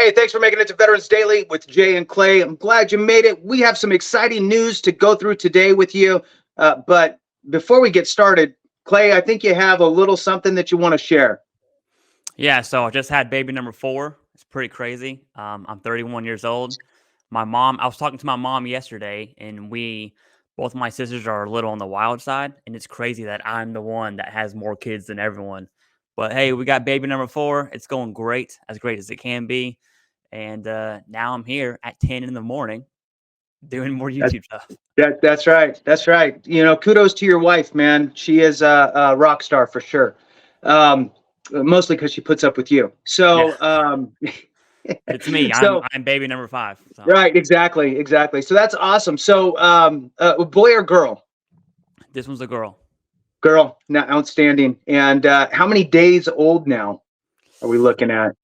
Hey, thanks for making it to Veterans Daily with Jay and Clay. I'm glad you made it. We have some exciting news to go through today with you. But before we get started, Clay, I think you have a little something that you want to share. Yeah, so I just had baby number 4. It's pretty crazy. I'm 31 years old. I was talking to my mom yesterday, and both my sisters are a little on the wild side, and it's crazy that I'm the one that has more kids than everyone. But hey, we got baby number 4. It's going great as it can be. And now I'm here at 10 in the morning doing more That, YouTube stuff. that's right. That's right. Kudos to your wife, man. She is a rock star for sure. Mostly because she puts up with you. Yeah, So, it's me. I'm so I'm baby number 5. So right, exactly. So that's awesome. So, boy or girl? this one's a girl. Girl, now outstanding. And how many days old now are we looking at?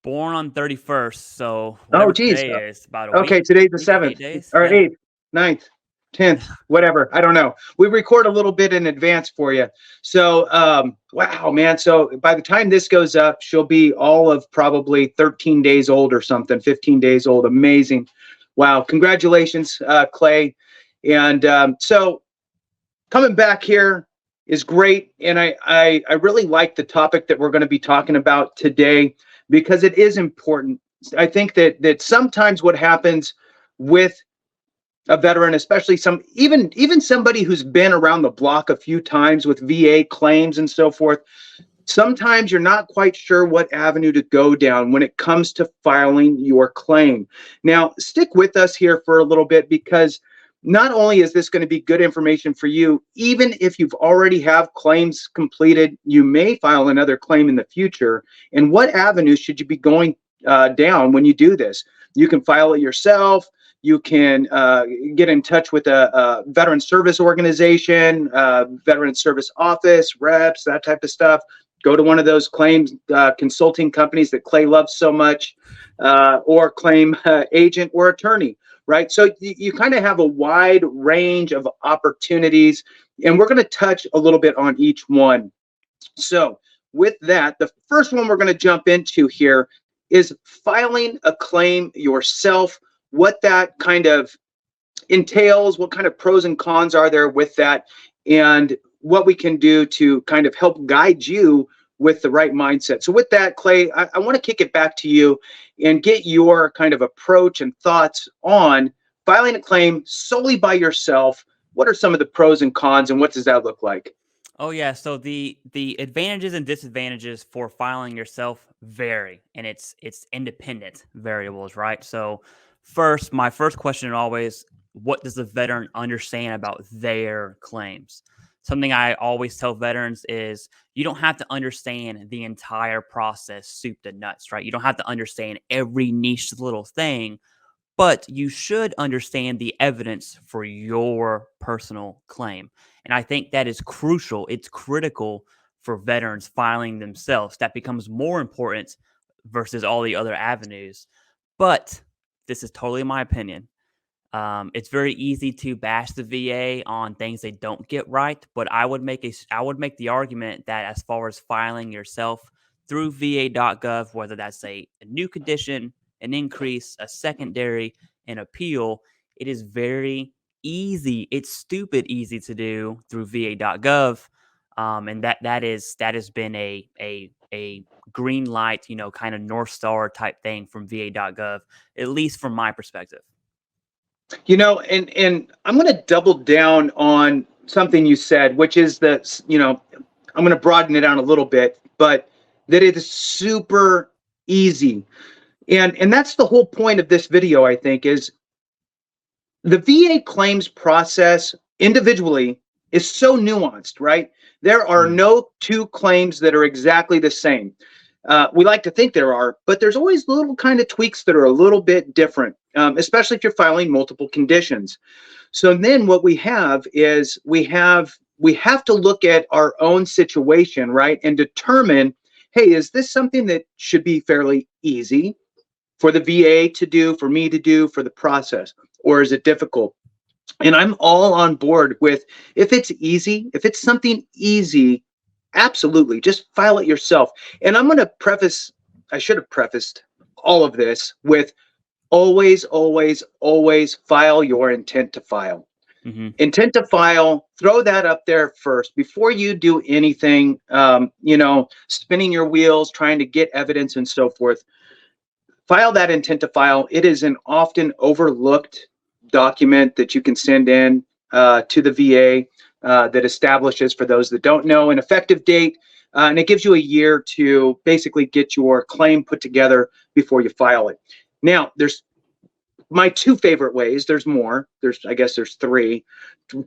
Born on 31st, so Oh, whatever geez. today is, about a Okay, week, today's the week and 7th 8 days. or Yeah. 8th, 9th, 10th, whatever. I don't know. We record a little bit in advance for you. So, wow, man. So by the time this goes up, she'll be all of probably 13 days old or something, 15 days old. Amazing. Wow. Congratulations, Clay. And so coming back here is great. And I really like the topic that we're going to be talking about today because it is important. I think that sometimes what happens with a veteran, especially even somebody who's been around the block a few times with VA claims and so forth, sometimes you're not quite sure what avenue to go down when it comes to filing your claim. Now, stick with us here for a little bit because not only is this going to be good information for you, even if you've already have claims completed, you may file another claim in the future. And what avenue should you be going down when you do this? You can file it yourself. You can get in touch with a veteran service organization, veteran service office, reps, that type of stuff. Go to one of those claims consulting companies that Clay loves so much, or claim agent or attorney, right? So you kind of have a wide range of opportunities, and we're going to touch a little bit on each one. So with that, the first one we're going to jump into here is filing a claim yourself, what that kind of entails, what kind of pros and cons are there with that, and what we can do to kind of help guide you with the right mindset. So with that, Clay, I want to kick it back to you and get your kind of approach and thoughts on filing a claim solely by yourself. What are some of the pros and cons, and what does that look like? Oh yeah, so the advantages and disadvantages for filing yourself vary, and it's independent variables, right? So my first question always, what does the veteran understand about their claims? Something I always tell veterans is you don't have to understand the entire process soup to nuts, right? You don't have to understand every niche little thing, but you should understand the evidence for your personal claim. And I think that is crucial. It's critical for veterans filing themselves. That becomes more important versus all the other avenues. But this is totally my opinion. It's very easy to bash the VA on things they don't get right, but I would make the argument that as far as filing yourself through va.gov, whether that's a new condition, an increase, a secondary, an appeal, it is very easy. It's stupid easy to do through va.gov, and that has been a green light, kind of North Star type thing from va.gov, at least from my perspective. And I'm going to double down on something you said, which is that, I'm going to broaden it out a little bit, but that it is super easy. And that's the whole point of this video, I think, is the VA claims process individually is so nuanced, right? There are no two claims that are exactly the same. We like to think there are, but there's always little kind of tweaks that are a little bit different, especially if you're filing multiple conditions. So then what we have is we have to look at our own situation, right? And determine, hey, is this something that should be fairly easy for the VA to do, for me to do, for the process, or is it difficult? And I'm all on board with, if it's easy, if it's something easy, absolutely, just file it yourself. And I'm going to preface, I should have prefaced all of this with always, always, always file your intent to file. Mm-hmm. Intent to file, throw that up there first before you do anything, spinning your wheels, trying to get evidence and so forth. File that intent to file. It is an often overlooked document that you can send in to the VA that establishes, for those that don't know, an effective date. And it gives you a year to basically get your claim put together before you file it. Now, there's my two favorite ways. There's more. I guess there's three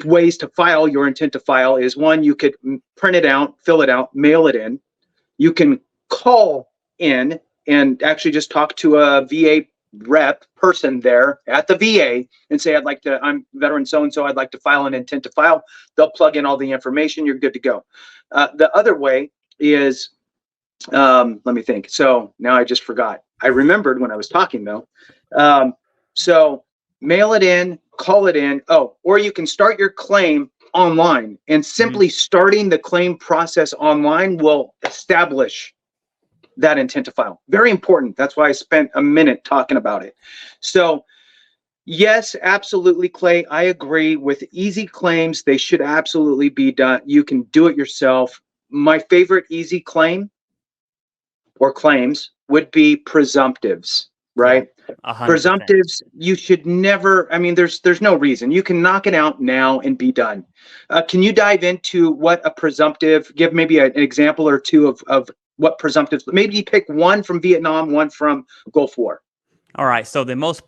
ways to file your intent to file. Is one, you could print it out, fill it out, mail it in. You can call in and actually just talk to a VA rep person there at the VA and say, I'm veteran so-and-so, I'd like to file an intent to file. They'll plug in all the information. You're good to go. The other way is, let me think. So now I just forgot. I remembered when I was talking though. So mail it in, call it in. Oh, or you can start your claim online, and simply starting the claim process online will establish that intent to file. Very important. That's why I spent a minute talking about it. So yes, absolutely, Clay. I agree with easy claims. They should absolutely be done. You can do it yourself. My favorite easy claim or claims would be presumptives, right? 100%. Presumptives, you should never, there's no reason. You can knock it out now and be done. Can you dive into what a presumptive, give maybe an example or two of what presumptives, maybe you pick one from Vietnam, one from Gulf War. All right, so the most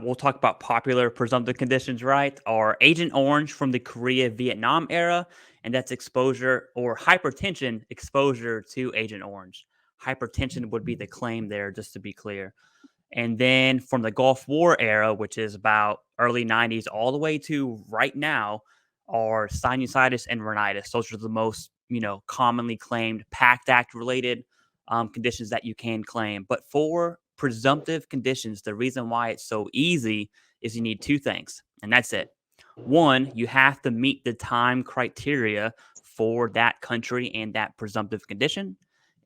we'll talk about popular presumptive conditions, right? Are Agent Orange from the Korea-Vietnam era, and that's exposure or hypertension exposure to Agent Orange. Hypertension would be the claim there, just to be clear. And then from the Gulf War era, which is about early 90s all the way to right now, are sinusitis and rhinitis. Those are the most, commonly claimed PACT Act related conditions that you can claim. But for presumptive conditions, the reason why it's so easy is you need two things, and that's it. One, you have to meet the time criteria for that country and that presumptive condition.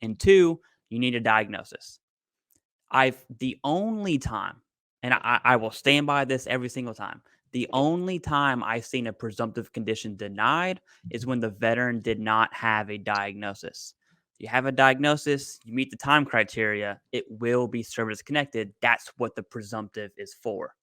And two, you need a diagnosis. The only time, and I will stand by this every single time, the only time I've seen a presumptive condition denied is when the veteran did not have a diagnosis. If you have a diagnosis, you meet the time criteria, it will be service connected. That's what the presumptive is for.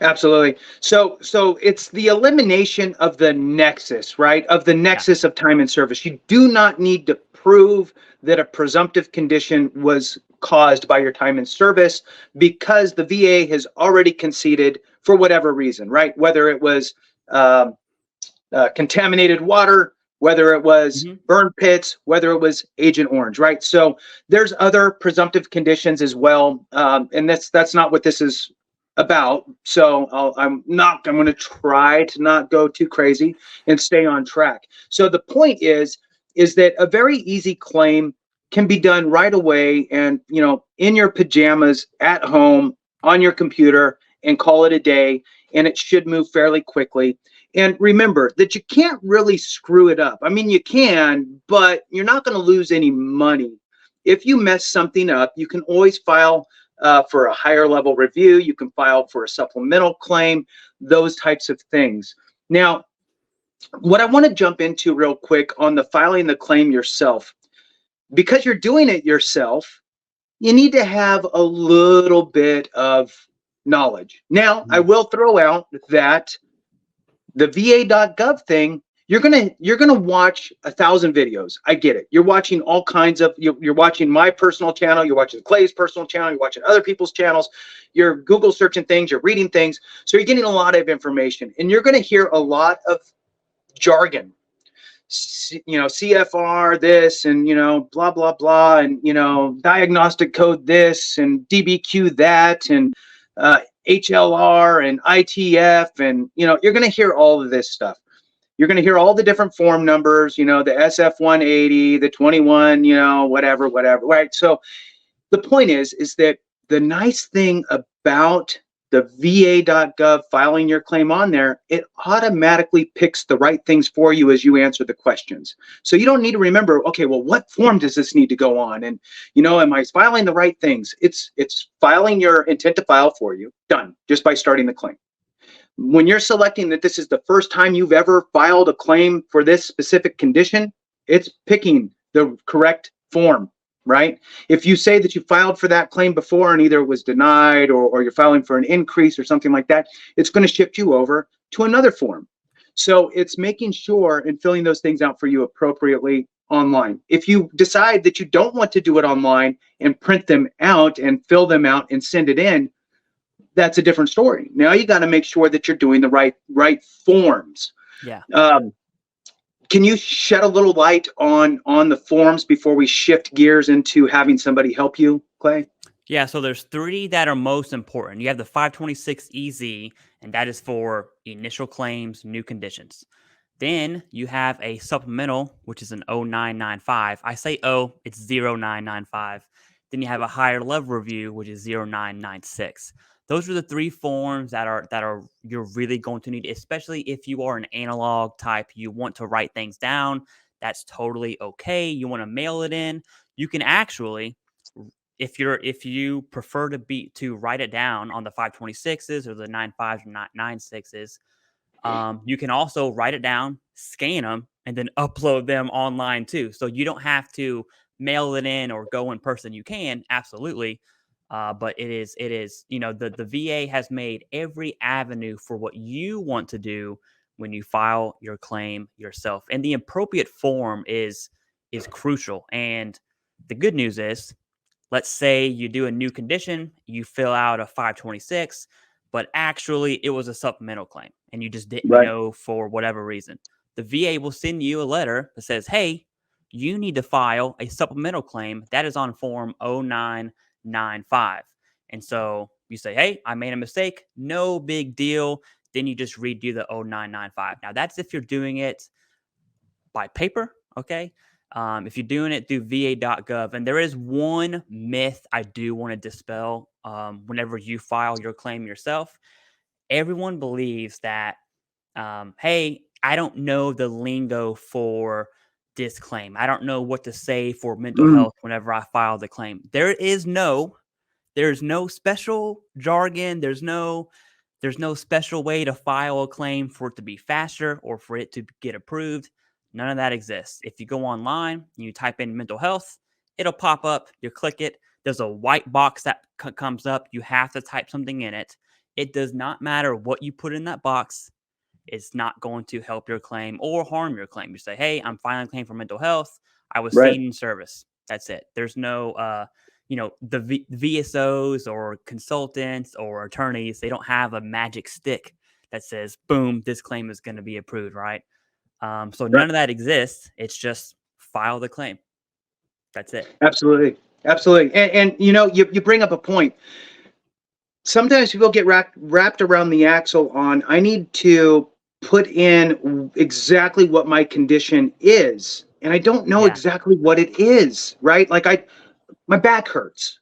Absolutely. So it's the elimination of the nexus, right? Of the nexus of time and service. You do not need to prove that a presumptive condition was caused by your time in service, because the VA has already conceded, for whatever reason, right? Whether it was contaminated water, whether it was burn pits, whether it was Agent Orange, right? So there's other presumptive conditions as well, and that's not what this is about. So I'm going to try to not go too crazy and stay on track. So the point is that a very easy claim can be done right away, and in your pajamas at home on your computer, and call it a day, and it should move fairly quickly. And remember that you can't really screw it up. You can, but you're not going to lose any money. If you mess something up, you can always file for a higher level review. You can file for a supplemental claim, those types of things. Now, what I want to jump into real quick on the filing the claim yourself, because you're doing it yourself, you need to have a little bit of knowledge. Now, I will throw out that the VA.gov thing, you're gonna watch 1,000 videos. I get it. You're watching all kinds of, you're watching my personal channel, you're watching Clay's personal channel, you're watching other people's channels, you're Google searching things, you're reading things. So you're getting a lot of information, and you're gonna hear a lot of jargon. CFR this, and blah blah blah, and diagnostic code this, and DBQ that, and HLR and ITF, and you're going to hear all of this stuff. You're going to hear all the different form numbers, the SF-180, the 21, whatever, right? So the point is that the nice thing about the va.gov, filing your claim on there, it automatically picks the right things for you as you answer the questions. So you don't need to remember, okay, well, what form does this need to go on? And, am I filing the right things? It's filing your intent to file for you, done, just by starting the claim. When you're selecting that this is the first time you've ever filed a claim for this specific condition, it's picking the correct form, right? If you say that you filed for that claim before and either it was denied or you're filing for an increase or something like that, it's going to shift you over to another form. So it's making sure and filling those things out for you appropriately online. If you decide that you don't want to do it online and print them out and fill them out and send it in, that's a different story. Now you got to make sure that you're doing the right forms. Yeah. Can you shed a little light on the forms before we shift gears into having somebody help you, Clay? Yeah, so there's 3 that are most important. You have the 526 EZ, and that is for initial claims, new conditions. Then you have a supplemental, which is an 0995. I say it's 0995. Then you have a higher level review, which is 0996. Those are the 3 forms that are you're really going to need, especially if you are an analog type. You want to write things down. That's totally okay. You want to mail it in. You can actually, if you prefer to write it down on the 526s or the 95s or 96s, you can also write it down, scan them, and then upload them online too. So you don't have to mail it in or go in person. You can, absolutely. But it is, the VA has made every avenue for what you want to do when you file your claim yourself. And the appropriate form is crucial. And the good news is, let's say you do a new condition, you fill out a 526, but actually it was a supplemental claim and you just didn't know for whatever reason. The VA will send you a letter that says, hey, you need to file a supplemental claim that is on form 0995. And so you say, hey, I made a mistake. No big deal. Then you just redo the 0995. Now that's if you're doing it by paper. Okay. If you're doing it through va.gov, and there is one myth I do want to dispel whenever you file your claim yourself. Everyone believes that, hey, I don't know the lingo for this claim. I don't know what to say for mental health whenever I file the claim. There's no special jargon. There's no special way to file a claim for it to be faster or for it to get approved. None of that exists. If you go online, you type in mental health, it'll pop up. You click it. There's a white box that comes up. You have to type something in it. It does not matter what you put in that box. It's not going to help your claim or harm your claim. You say, hey, I'm filing a claim for mental health. I was seen in service. That's it. There's no, the VSOs or consultants or attorneys, they don't have a magic stick that says, boom, this claim is going to be approved, right? So none of that exists. It's just file the claim. That's it. Absolutely. And you bring up a point. Sometimes people get wrapped around the axle on, I need to put in exactly what my condition is. And I don't know exactly what it is, right? Like my back hurts.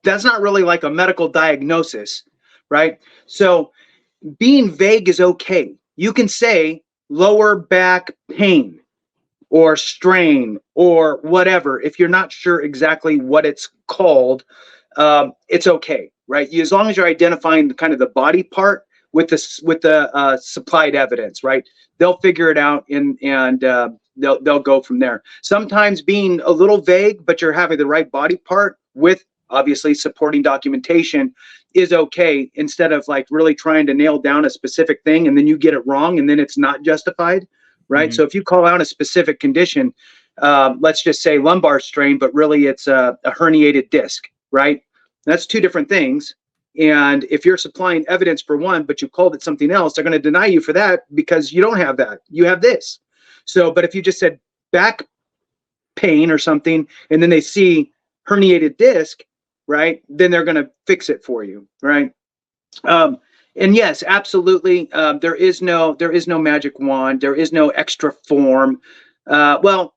That's not really like a medical diagnosis, right? So being vague is okay. You can say lower back pain or strain or whatever. If you're not sure exactly what it's called, it's okay, right? As long as you're identifying kind of the body part with the supplied evidence, right? They'll figure it out and they'll go from there. Sometimes being a little vague, but you're having the right body part with obviously supporting documentation is okay, instead of like really trying to nail down a specific thing and then you get it wrong and then it's not justified, right? So if you call out a specific condition, let's just say lumbar strain, but really it's a herniated disc, right? That's 2 different things. And if you're supplying evidence for one, but you called it something else, they're going to deny you for that because you don't have that. You have this. So, but if you just said back pain or something, and then they see herniated disc, right, then they're going to fix it for you, right? And yes, absolutely. There is no magic wand. There is no extra form. Well,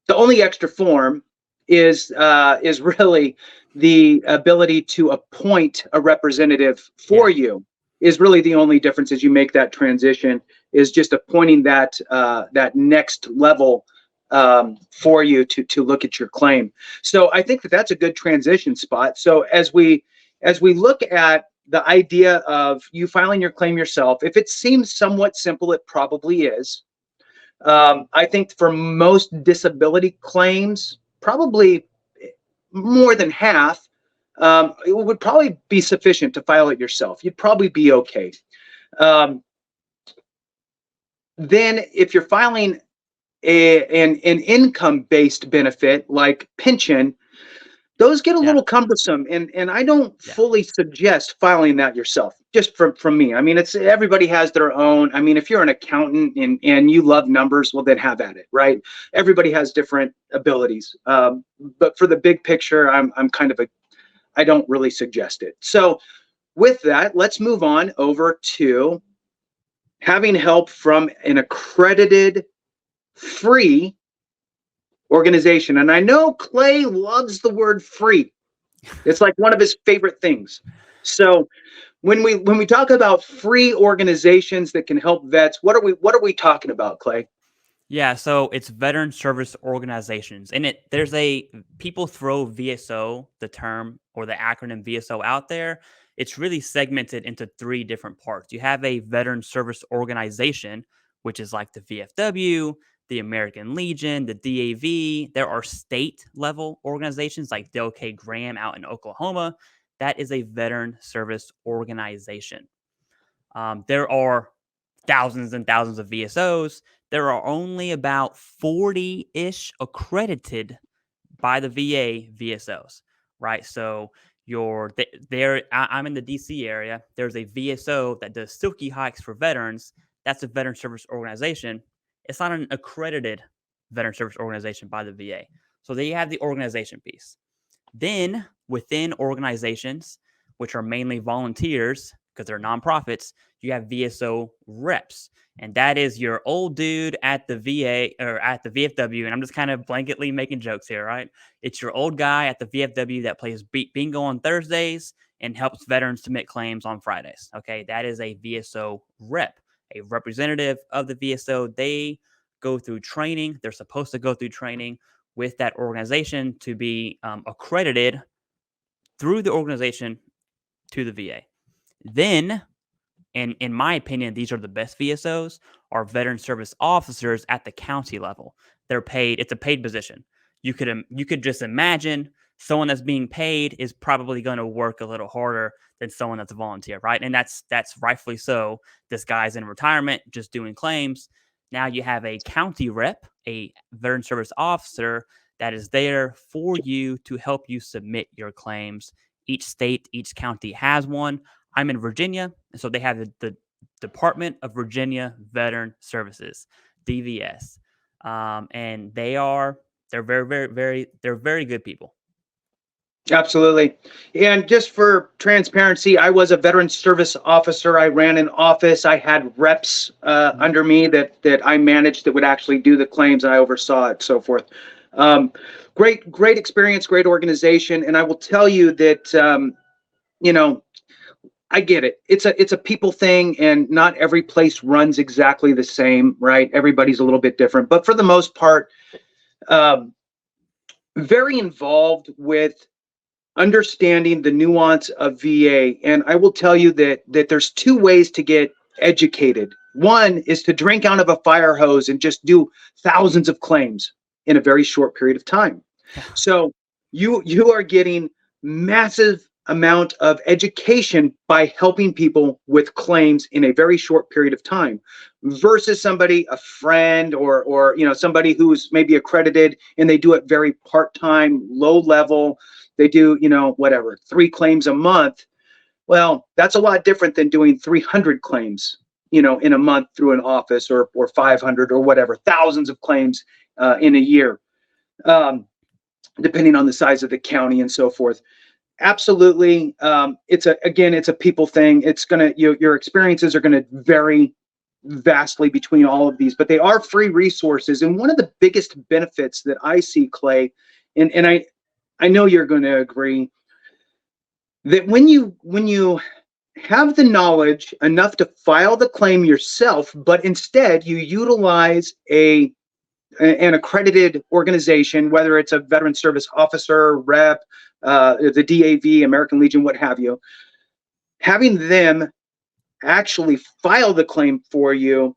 the only extra form is really the ability to appoint a representative for you is really the only difference as you make that transition, is just appointing that that next level for you to look at your claim. So I think that that's a good transition spot. So as we look at the idea of you filing your claim yourself, if it seems somewhat simple, it probably is. I think for most disability claims, probably more than half, it would probably be sufficient to file it yourself. You'd probably be okay. Then if you're filing an income-based benefit like pension, those get a little cumbersome, and I don't fully suggest filing that yourself, just from me. I mean, it's everybody has their own. I mean, if you're an accountant and you love numbers, well, then have at it, right? Everybody has different abilities. But for the big picture, I'm kind of I don't really suggest it. So with that, let's move on over to having help from an accredited free organization. And I know Clay loves the word free. It's like one of his favorite things. So when we talk about free organizations that can help vets, what are we talking about, Clay? Yeah, so it's veteran service organizations. And people throw VSO, the term or the acronym VSO out there. It's really segmented into 3 different parts. You have a veteran service organization, which is like the VFW, the American Legion, the DAV. There are state level organizations like Del K. Graham out in Oklahoma. That is a veteran service organization. There are thousands and thousands of VSOs. There are only about 40-ish accredited by the VA VSOs, right? So I'm in the DC area. There's a VSO that does silky hikes for veterans. That's a veteran service organization. It's not an accredited veteran service organization by the VA. So there you have the organization piece. Then within organizations, which are mainly volunteers because they're nonprofits, you have VSO reps. And that is your old dude at the VA or at the VFW. And I'm just kind of blanketly making jokes here, right? It's your old guy at the VFW that plays bingo on Thursdays and helps veterans submit claims on Fridays. Okay. That is a VSO rep, a representative of the VSO. They go through training. They're supposed to go through training with that organization to be accredited through the organization to the VA. Then, and in my opinion, these are the best VSOs, are veteran service officers at the county level. They're paid. It's a paid position. You could just imagine someone that's being paid is probably going to work a little harder than someone that's a volunteer, right? And that's rightfully so. This guy's in retirement, just doing claims. Now you have a county rep, a veteran service officer that is there for you to help you submit your claims. Each state, each county has one. I'm in Virginia, and so they have the Department of Virginia Veteran Services, DVS, and they're very good people. Absolutely. And just for transparency, I was a veteran service officer. I ran an office. I had reps under me that I managed that would actually do the claims, and I oversaw it, so forth. Great experience, great organization. And I will tell you that, I get it. It's a people thing, and not every place runs exactly the same, right? Everybody's a little bit different, but for the most part, very involved with understanding the nuance of VA. And I will tell you that there's 2 ways to get educated. One is to drink out of a fire hose and just do thousands of claims in a very short period of time. So you are getting massive amount of education by helping people with claims in a very short period of time, versus somebody, a friend, or somebody who's maybe accredited and they do it very part-time, low level. They do, 3 claims a month. Well, that's a lot different than doing 300 claims, in a month through an office, or 500 or whatever, thousands of claims in a year, depending on the size of the county and so forth. Absolutely. It's a people thing. It's your experiences are gonna vary vastly between all of these, but they are free resources. And one of the biggest benefits that I see, Clay, and I know you're going to agree, that when you have the knowledge enough to file the claim yourself, but instead you utilize an accredited organization, whether it's a veteran service officer, rep, the DAV, American Legion, what have you, having them actually file the claim for you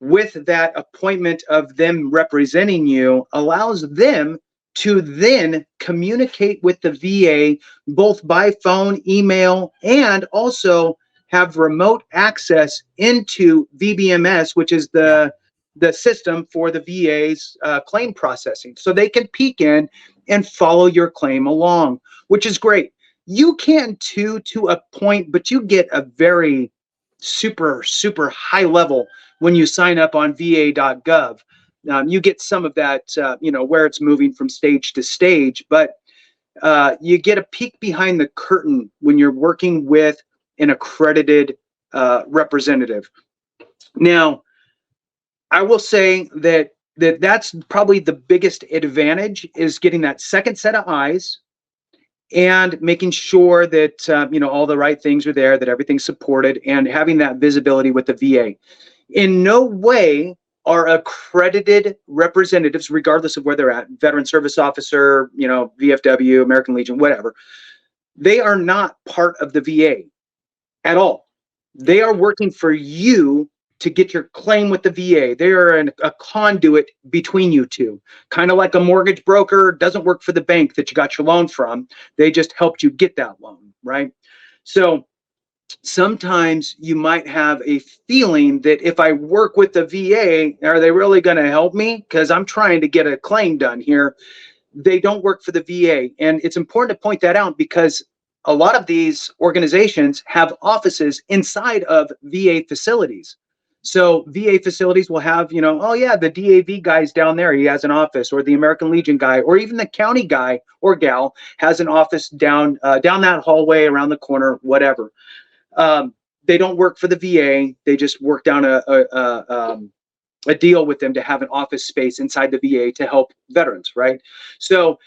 with that appointment of them representing you allows them to then communicate with the VA both by phone, email, and also have remote access into VBMS, which is the system for the VA's claim processing. So they can peek in and follow your claim along, which is great. You can too, to a point, but you get a very super high level when you sign up on va.gov. You get some of that, where it's moving from stage to stage, but you get a peek behind the curtain when you're working with an accredited representative. Now, I will say that's probably the biggest advantage, is getting that second set of eyes and making sure that all the right things are there, that everything's supported, and having that visibility with the VA. In no way are accredited representatives, regardless of where they're at, veteran service officer, VFW, American Legion, whatever, they are not part of the VA at all. They are working for you to get your claim with the VA. They are a conduit between you two, kind of like a mortgage broker doesn't work for the bank that you got your loan from. They just helped you get that loan, right? So sometimes you might have a feeling that if I work with the VA, are they really going to help me? Because I'm trying to get a claim done here. They don't work for the VA. And it's important to point that out, because a lot of these organizations have offices inside of VA facilities. So VA facilities will have, oh yeah, the DAV guy's down there, he has an office, or the American Legion guy, or even the county guy or gal has an office down that hallway, around the corner, whatever. They don't work for the VA. They just work down a deal with them to have an office space inside the VA to help veterans, right? So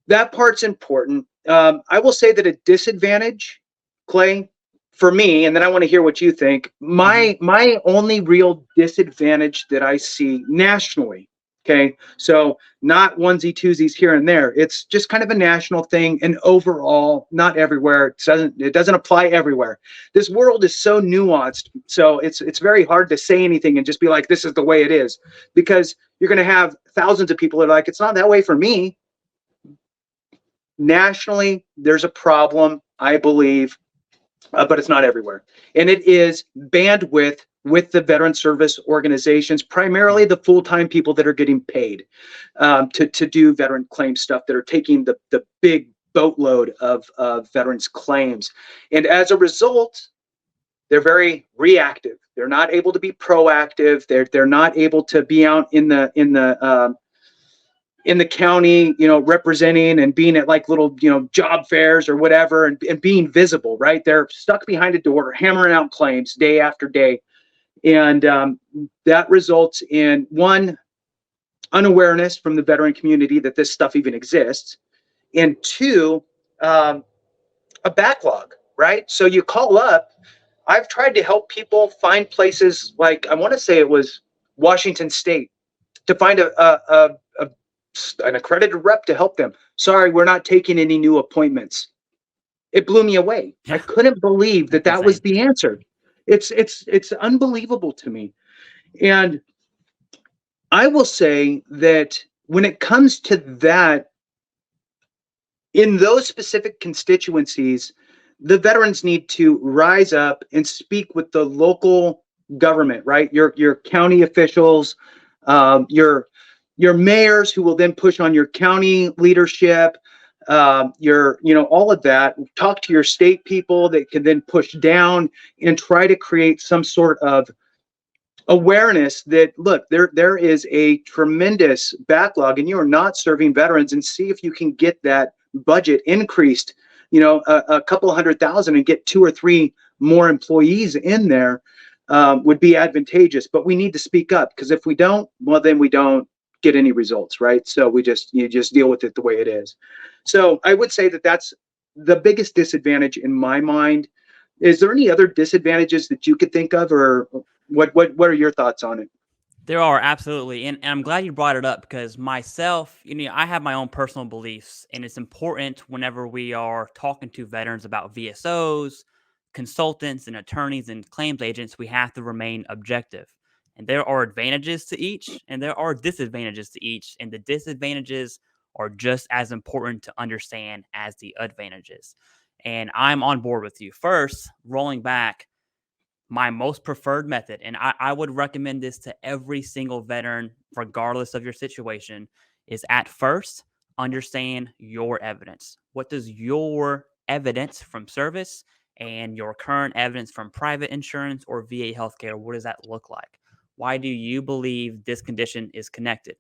that part's important. I will say that a disadvantage, Clay, for me, and then I want to hear what you think. My only real disadvantage that I see nationally, okay, so not onesie twosies here and there. It's just kind of a national thing, and overall, not everywhere. It doesn't apply everywhere. This world is so nuanced, so it's very hard to say anything and just be like, this is the way it is, because you're going to have thousands of people that are like, it's not that way for me. Nationally, there's a problem, I believe. But it's not everywhere. And it is bandwidth with the veteran service organizations, primarily the full-time people that are getting paid to do veteran claim stuff, that are taking the big boatload of veterans claims. And as a result, they're very reactive. They're not able to be proactive. They're not able to be out in the county, representing and being at like little, job fairs or whatever, and being visible, right? They're stuck behind a door, hammering out claims day after day. And that results in, one, unawareness from the veteran community that this stuff even exists. And two, a backlog, right? So you call up. I've tried to help people find places like, I want to say it was Washington State, to find an accredited rep to help them. Sorry, we're not taking any new appointments. It blew me away. I couldn't believe that was the answer. It's unbelievable to me. And I will say that when it comes to that, in those specific constituencies, the veterans need to rise up and speak with the local government, right? Your county officials, your mayors, who will then push on your county leadership, all of that. Talk to your state people that can then push down and try to create some sort of awareness that, look, there is a tremendous backlog and you are not serving veterans, and see if you can get that budget increased, a couple $100,000, and get 2 or 3 more employees in there would be advantageous. But we need to speak up, because if we don't, well, then we don't get any results, right? So you just deal with it the way it is. So I would say that that's the biggest disadvantage in my mind. Is there any other disadvantages that you could think of, or what are your thoughts on it? There are absolutely, and I'm glad you brought it up because myself, I have my own personal beliefs, and it's important whenever we are talking to veterans about VSOs, consultants, and attorneys and claims agents, we have to remain objective. And there are advantages to each, and there are disadvantages to each, and the disadvantages are just as important to understand as the advantages. And I'm on board with you. First, rolling back my most preferred method, and I would recommend this to every single veteran, regardless of your situation, is at first understand your evidence. What does your evidence from service and your current evidence from private insurance or VA healthcare, what does that look like? Why do you believe this condition is connected?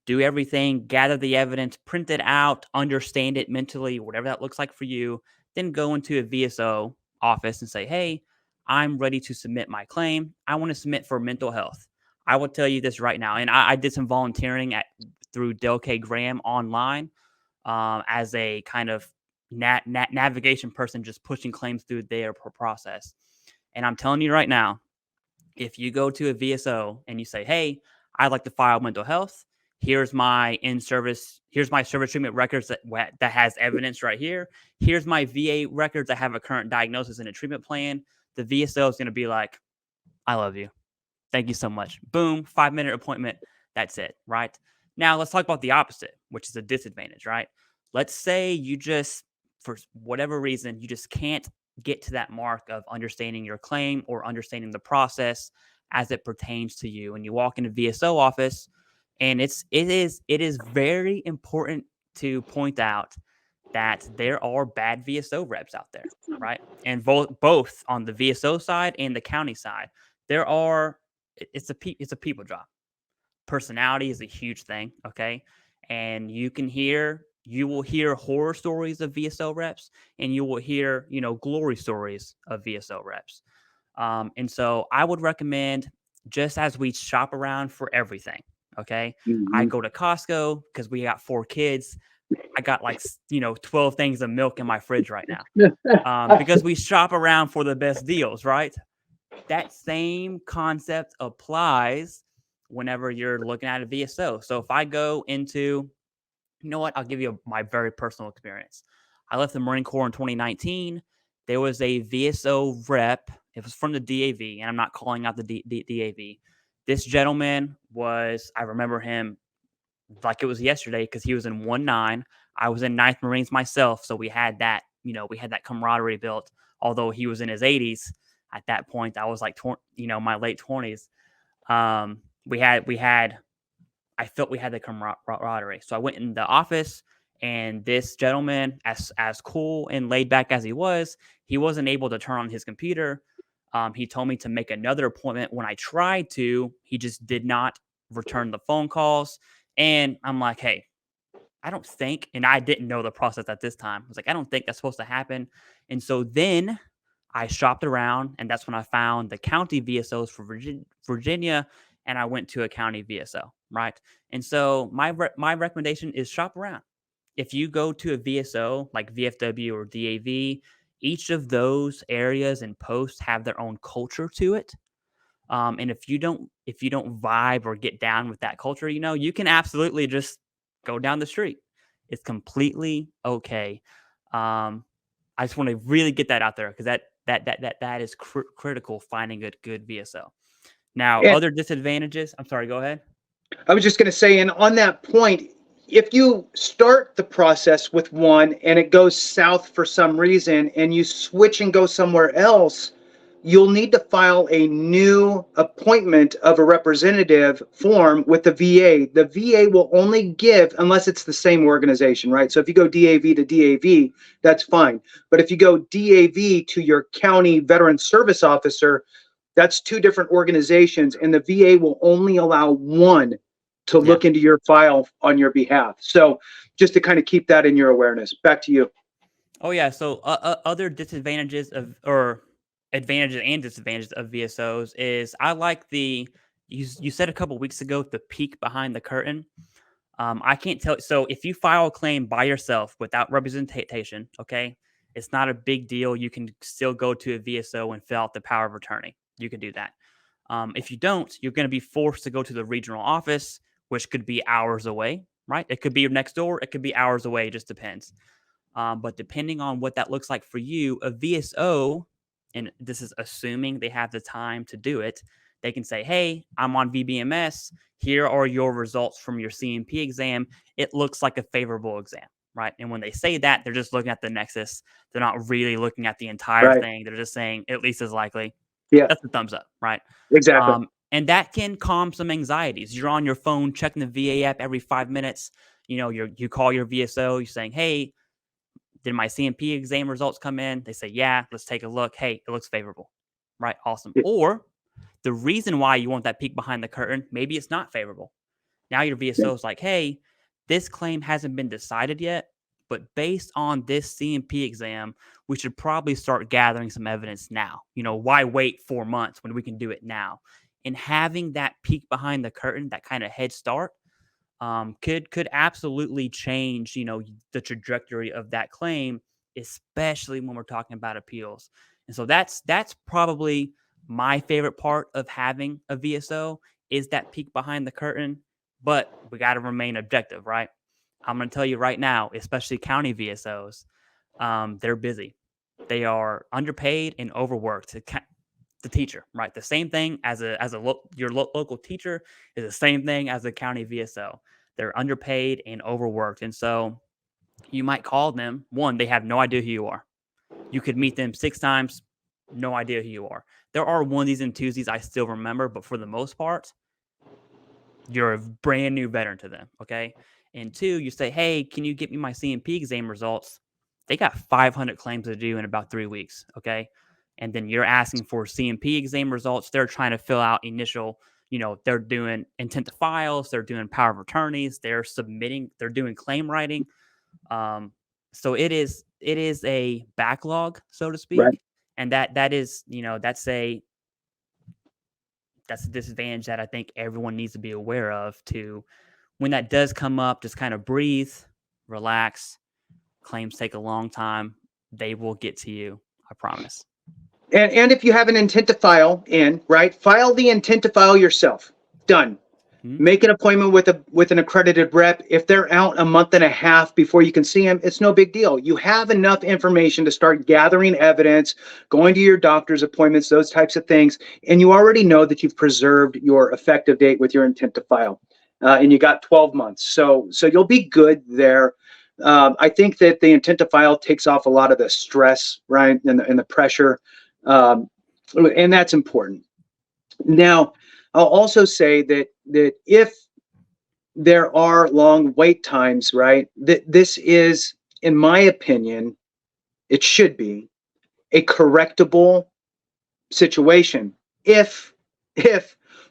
Do everything, gather the evidence, print it out, understand it mentally, whatever that looks like for you. Then go into a VSO office and say, hey, I'm ready to submit my claim. I want to submit for mental health. I will tell you this right now. And I did some volunteering through Del K. Graham online as a kind of navigation person, just pushing claims through their process. And I'm telling you right now, if you go to a VSO and you say, hey, I'd like to file mental health. Here's my here's my service treatment records that has evidence right here. Here's my VA records that have a current diagnosis and a treatment plan. The VSO is going to be like, I love you. Thank you so much. Boom, 5-minute appointment. That's it, right? Now let's talk about the opposite, which is a disadvantage, right? Let's say you just, for whatever reason, you just can't get to that mark of understanding your claim or understanding the process as it pertains to you. And you walk into VSO office, and it is very important to point out that there are bad VSO reps out there, right? And both on the VSO side and the county side, there are it's a people job. Personality is a huge thing, okay? And you will hear horror stories of VSO reps, and you will hear, glory stories of VSO reps. And so I would recommend, just as we shop around for everything, okay? I Mm-hmm. go to Costco because we got 4 kids. I got 12 things of milk in my fridge right now because we shop around for the best deals, right? That same concept applies whenever you're looking at a VSO. So if I go into, I'll give you my very personal experience. I left the Marine Corps in 2019. There was a VSO rep. It was from the DAV, and I'm not calling out the DAV. This gentleman I remember him like it was yesterday because he was in 1-9. I was in 9th Marines myself, so we had that, camaraderie built. Although he was in his 80s at that point, I was like, my late 20s. We had, I felt we had the camaraderie. So I went in the office, and this gentleman, as cool and laid back as he wasn't able to turn on his computer. He told me to make another appointment. When I tried to, he just did not return the phone calls. And I'm like, hey, I don't think, and I didn't know the process at this time. I was like, I don't think that's supposed to happen. And so then I shopped around, and that's when I found the county VSOs for Virginia, and I went to a county VSO, right? And so my recommendation is shop around. If you go to a VSO like VFW or DAV, each of those areas and posts have their own culture to it. And if you don't vibe or get down with that culture, you can absolutely just go down the street. It's completely okay. I just want to really get that out there because that is critical, finding a good VSO. Now, And other disadvantages. I'm sorry. Go ahead. I was just going to say, and on that point, if you start the process with one and it goes south for some reason and you switch and go somewhere else, you'll need to file a new appointment of a representative form with the VA. The VA will only give, unless it's the same organization, right? So if you go DAV to DAV, that's fine. But if you go DAV to your county veteran service officer, that's two different organizations, and the VA will only allow one to Yeah. look into your file on your behalf. So just to kind of keep that in your awareness. Back to you. Oh yeah. So other disadvantages or advantages and disadvantages of VSOs is I like you said a couple weeks ago the peek behind the curtain. I can't tell. So if you file a claim by yourself without representation, okay, it's not a big deal. You can still go to a VSO and fill out the power of attorney. You can do that. If you don't, you're going to be forced to go to the regional office, which could be hours away, right? It could be next door. It could be hours away. It just depends. But depending on what that looks like for you, a VSO, and this is assuming they have the time to do it, they can say, hey, I'm on VBMS. Here are your results from your CMP exam. It looks like a favorable exam, right? And when they say that, they're just looking at the nexus. They're not really looking at the entire thing. They're just saying, at least as likely. Yeah. That's a thumbs up, right? Exactly. And that can calm some anxieties. You're on your phone checking the VA app every 5 minutes. You call your VSO. You're saying, hey, did my CMP exam results come in? They say, yeah, let's take a look. Hey, it looks favorable, right? Awesome. Yeah. Or the reason why you want that peek behind the curtain, maybe it's not favorable. Now your VSO is like, hey, this claim hasn't been decided yet, but based on this CMP exam, we should probably start gathering some evidence now. Why wait 4 months when we can do it now? And having that peek behind the curtain, that kind of head start, could absolutely change, the trajectory of that claim, especially when we're talking about appeals. And so that's probably my favorite part of having a VSO is that peek behind the curtain, but we got to remain objective, right? I'm going to tell you right now, especially county VSOs, they're busy. They are underpaid and overworked. The teacher, right? The same thing as your local teacher is the same thing as a county VSO. They're underpaid and overworked. And so you might call them. One, they have no idea who you are. You could meet them 6 times, no idea who you are. There are onesies and twosies I still remember, but for the most part, you're a brand new veteran to them, okay? And 2, you say, hey, can you get me my CMP exam results? They got 500 claims to do in about 3 weeks, okay? And then you're asking for CMP exam results. They're trying to fill out initial, they're doing intent to files. They're doing power of attorneys. They're doing claim writing. So it is a backlog, so to speak. Right. And that is, that's a disadvantage that I think everyone needs to be aware of to when that does come up, just kind of breathe, relax. Claims take a long time. They will get to you. I promise. And if you have an intent to file right, file the intent to file yourself. Done. Mm-hmm. Make an appointment with an accredited rep. If they're out a month and a half before you can see them, it's no big deal. You have enough information to start gathering evidence, going to your doctor's appointments, those types of things, and you already know that you've preserved your effective date with your intent to file, and you got 12 months. So you'll be good there. I think that the intent to file takes off a lot of the stress, right, and the pressure. And that's important. Now, I'll also say that if there are long wait times, right, this is, in my opinion, it should be a correctable situation if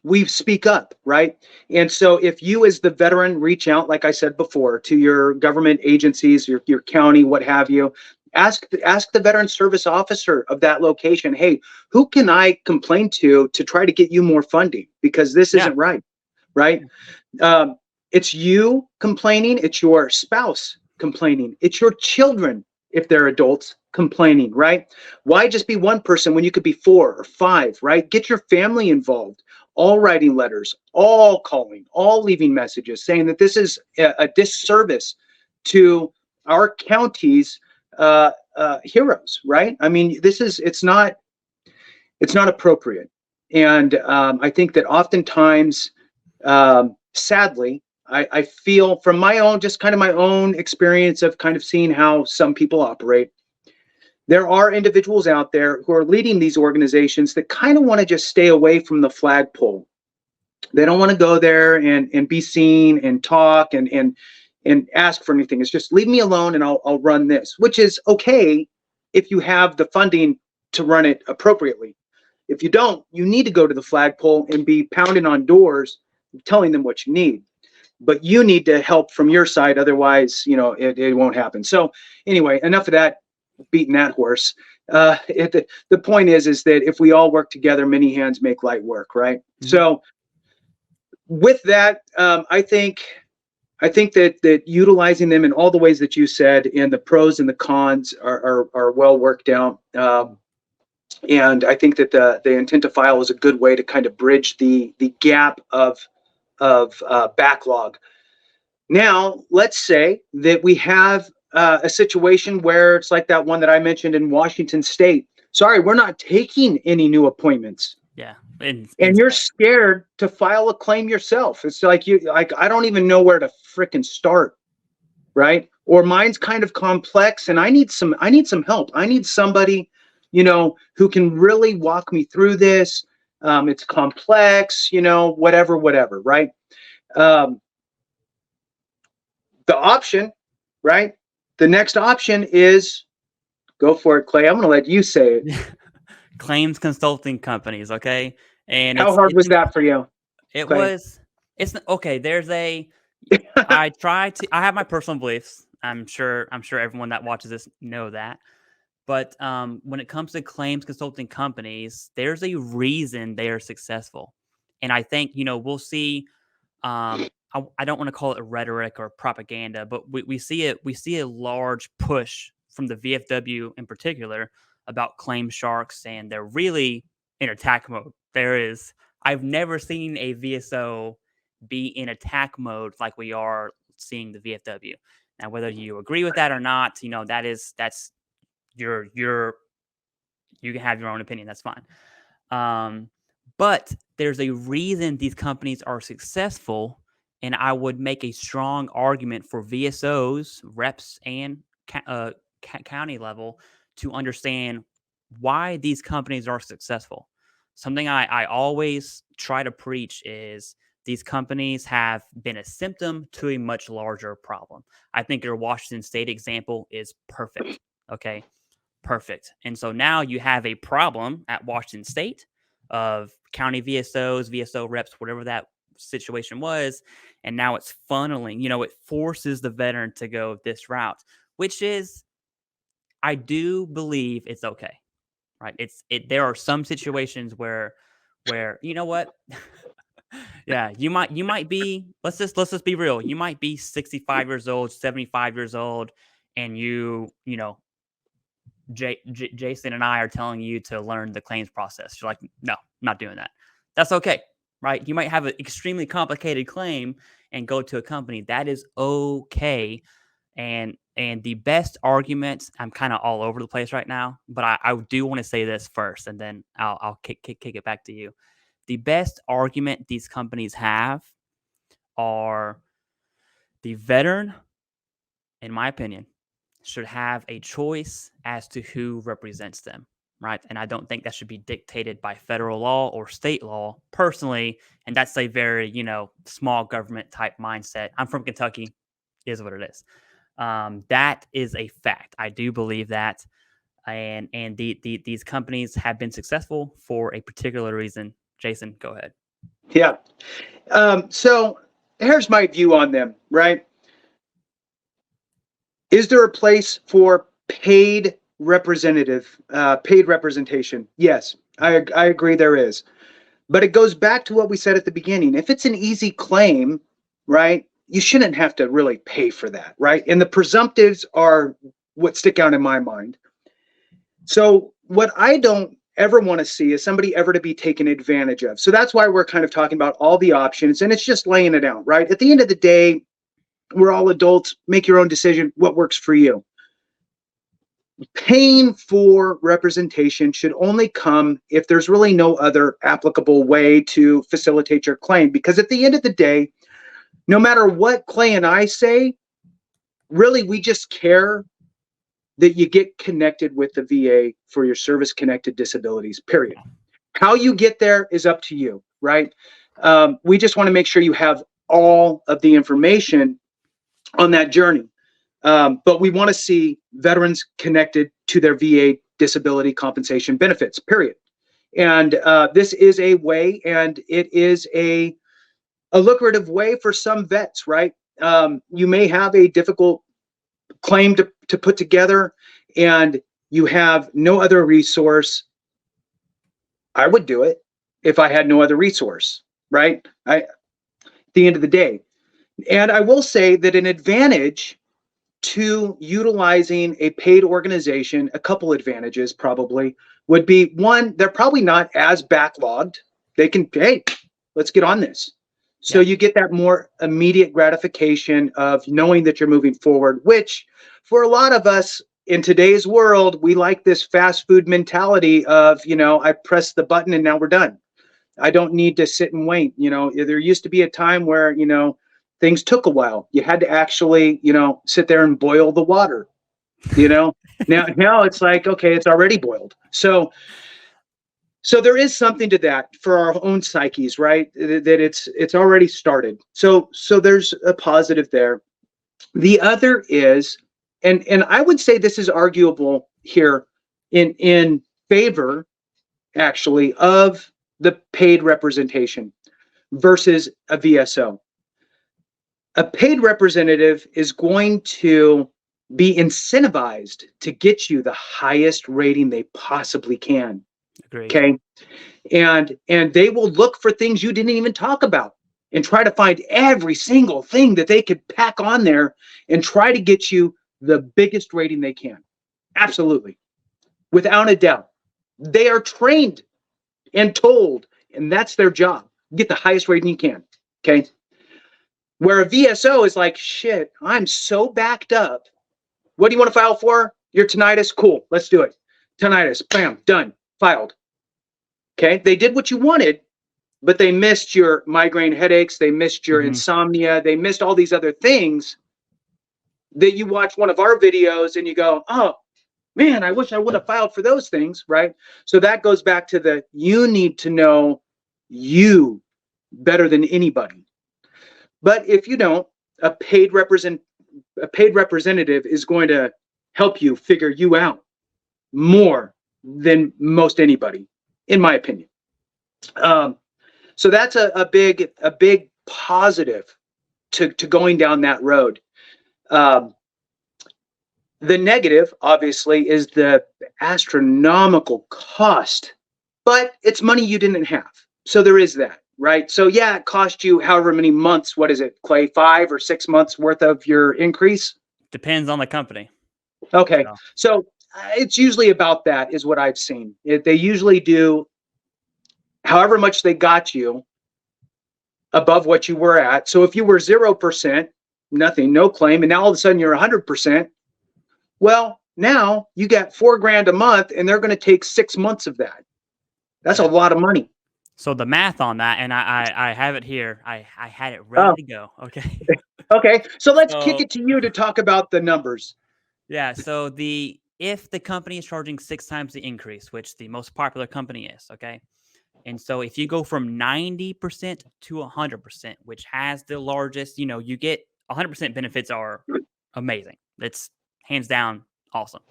we speak up, right? And so if you as the veteran reach out, like I said before, to your government agencies, your county, what have you, ask the veteran service officer of that location, hey, who can I complain to try to get you more funding? Because this isn't right? It's you complaining, it's your spouse complaining, it's your children, if they're adults, complaining, right? Why just be one person when you could be 4 or 5, right? Get your family involved, all writing letters, all calling, all leaving messages saying that this is a disservice to our county's heroes, right? I mean, it's not appropriate. And I think that oftentimes, sadly, I feel from my own experience of kind of seeing how some people operate, there are individuals out there who are leading these organizations that kind of want to just stay away from the flagpole. They don't want to go there and be seen and talk and ask for anything. It's just leave me alone and I'll run this, which is okay if you have the funding to run it appropriately. If you don't, you need to go to the flagpole and be pounding on doors, telling them what you need. But you need to help from your side, otherwise, it won't happen. So anyway, enough of that, beating that horse. The point is that if we all work together, many hands make light work, right? Mm-hmm. So with that, I think I think that utilizing them in all the ways that you said, and the pros and the cons are well worked out. And I think that the intent to file is a good way to kind of bridge the gap of backlog. Now, let's say that we have a situation where it's like that one that I mentioned in Washington State. Sorry, we're not taking any new appointments. Yeah. And you're scared to file a claim yourself. It's like I don't even know where to frickin' start, right? Or mine's kind of complex and I need some help. I need somebody, who can really walk me through this. It's complex, whatever, right? The option, right? The next option is, go for it, Clay. I'm going to let you say it. Claims consulting companies. Okay. And how hard was that for you? It Clay? was, it's okay. I have my personal beliefs. I'm sure everyone that watches this know that. But when it comes to claims consulting companies, there's a reason they are successful. And I think, we'll see, I don't want to call it rhetoric or propaganda, but we see it. We see a large push from the VFW in particular about claim sharks, and they're really in attack mode. I've never seen a VSO be in attack mode like we are seeing the VFW. Now, whether you agree with that or not, that's you can have your own opinion. That's fine. But there's a reason these companies are successful, and I would make a strong argument for VSOs, reps, and county level to understand why these companies are successful. Something I always try to preach is these companies have been a symptom to a much larger problem. I think your Washington State example is perfect. Okay. Perfect. And so now you have a problem at Washington State of county VSOs, VSO reps, whatever that situation was. And now it's funneling, it forces the veteran to go this route, which is, I do believe it's okay. Right. There are some situations where, you know what? Yeah, you might be, let's just be real. You might be 65 years old, 75 years old, and Jason and I are telling you to learn the claims process. You're like, no, I'm not doing that. That's okay, right? You might have an extremely complicated claim and go to a company. That is okay. And the best argument, I'm kind of all over the place right now, but I do want to say this first, and then I'll kick it back to you. The best argument these companies have are the veteran, in my opinion, should have a choice as to who represents them, right? And I don't think that should be dictated by federal law or state law personally. And that's a very, small government type mindset. I'm from Kentucky, is what it is. That is a fact. I do believe that. And these companies have been successful for a particular reason. Jason, go ahead. Yeah. So here's my view on them, right? Is there a place for paid representation? Yes, I agree there is. But it goes back to what we said at the beginning. If it's an easy claim, right, you shouldn't have to really pay for that, right? And the presumptives are what stick out in my mind. So what I don't ever want to see is somebody ever to be taken advantage of. So that's why we're kind of talking about all the options, and it's just laying it out, right? At the end of the day, we're all adults. Make your own decision. What works for you? Paying for representation should only come if there's really no other applicable way to facilitate your claim. Because at the end of the day, no matter what Clay and I say, really, we just care that you get connected with the VA for your service-connected disabilities, period. How you get there is up to you, right? We just want to make sure you have all of the information on that journey. But we want to see veterans connected to their VA disability compensation benefits, period. And this is a way, and it is a lucrative way for some vets, right? You may have a difficult claim to put together and you have no other resource. I would do it if I had no other resource, right? At the end of the day. And I will say that an advantage to utilizing a paid organization, a couple advantages probably would be one, they're probably not as backlogged. They can, hey, let's get on this. So Yep. you get that more immediate gratification of knowing that you're moving forward, which for a lot of us in today's world, we like this fast food mentality of, I press the button and now we're done. I don't need to sit and wait. There used to be a time where, things took a while. You had to actually, sit there and boil the water, now it's like, okay, it's already boiled. So there is something to that for our own psyches, right? That it's already started. So there's a positive there. The other is, and I would say this is arguable here in favor actually of the paid representation versus a VSO. A paid representative is going to be incentivized to get you the highest rating they possibly can. Agreed. Okay. And they will look for things you didn't even talk about and try to find every single thing that they could pack on there and try to get you the biggest rating they can. Absolutely. Without a doubt. They are trained and told, and that's their job. Get the highest rating you can. Okay. Where a VSO is like, shit, I'm so backed up. What do you want to file for? Your tinnitus? Cool. Let's do it. Tinnitus. Bam. Done. Filed. Okay. They did what you wanted, but they missed your migraine headaches. They missed your insomnia. They missed all these other things that you watch one of our videos and you go, oh, man, I wish I would have filed for those things, right? So that goes back to you need to know you better than anybody. But if you don't, a paid representative is going to help you figure you out more than most anybody, in my opinion. So that's a big positive to going down that road. The negative, obviously, is the astronomical cost, but it's money you didn't have. So there is that, right? So yeah, it cost you however many months. What is it, Clay? 5 or 6 months worth of your increase? Depends on the company. Okay. So it's usually about that is what I've seen. They usually do however much they got you above what you were at. So if you were 0%, nothing, no claim, and now all of a sudden you're 100%, well, now you got $4,000 a month and they're going to take 6 months of that. That's a lot of money. So the math on that, and I have it here. I had it ready to go. Okay. Okay. So let's kick it to you to talk about the numbers. Yeah. So if the company is charging 6 times the increase, which the most popular company is, okay. And so if you go from 90% to 100%, which has the largest, you get 100% benefits are amazing. It's hands down awesome.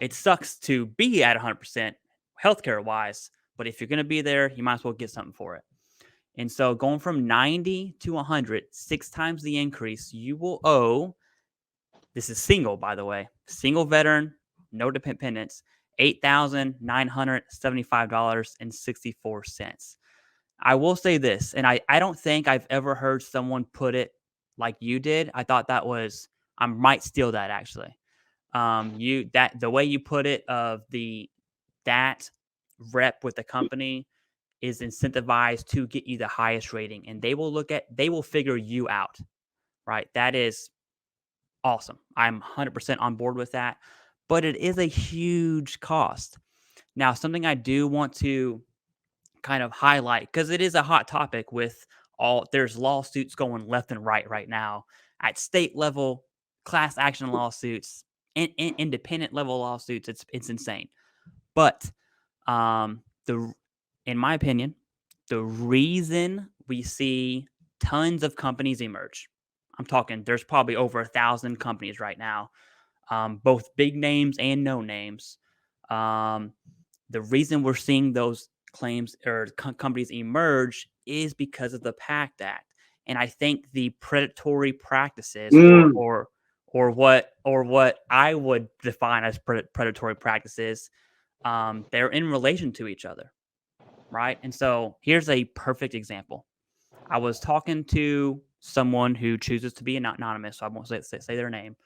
It sucks to be at 100% healthcare wise, but if you're going to be there, you might as well get something for it. And so going from 90 to 100, 6 times the increase, you will owe, this is single, by the way, single veteran, no dependents, $8,975.64. I will say this, and I don't think I've ever heard someone put it like you did. I thought that was, I might steal that actually. The way you put it of that rep with the company is incentivized to get you the highest rating, and they will figure you out, right? That is awesome. I'm 100% on board with that, but it is a huge cost. Now, something I do want to kind of highlight, because it is a hot topic there's lawsuits going left and right now at state level, class action lawsuits, independent level lawsuits. It's insane. But in my opinion, the reason we see tons of companies emerge, I'm talking there's probably over 1,000 companies right now, both big names and no names. The reason we're seeing those claims or companies emerge is because of the PACT Act, and I think the predatory practices, or what I would define as predatory practices, they're in relation to each other, right? And so here's a perfect example. I was talking to someone who chooses to be anonymous, so I won't say their name,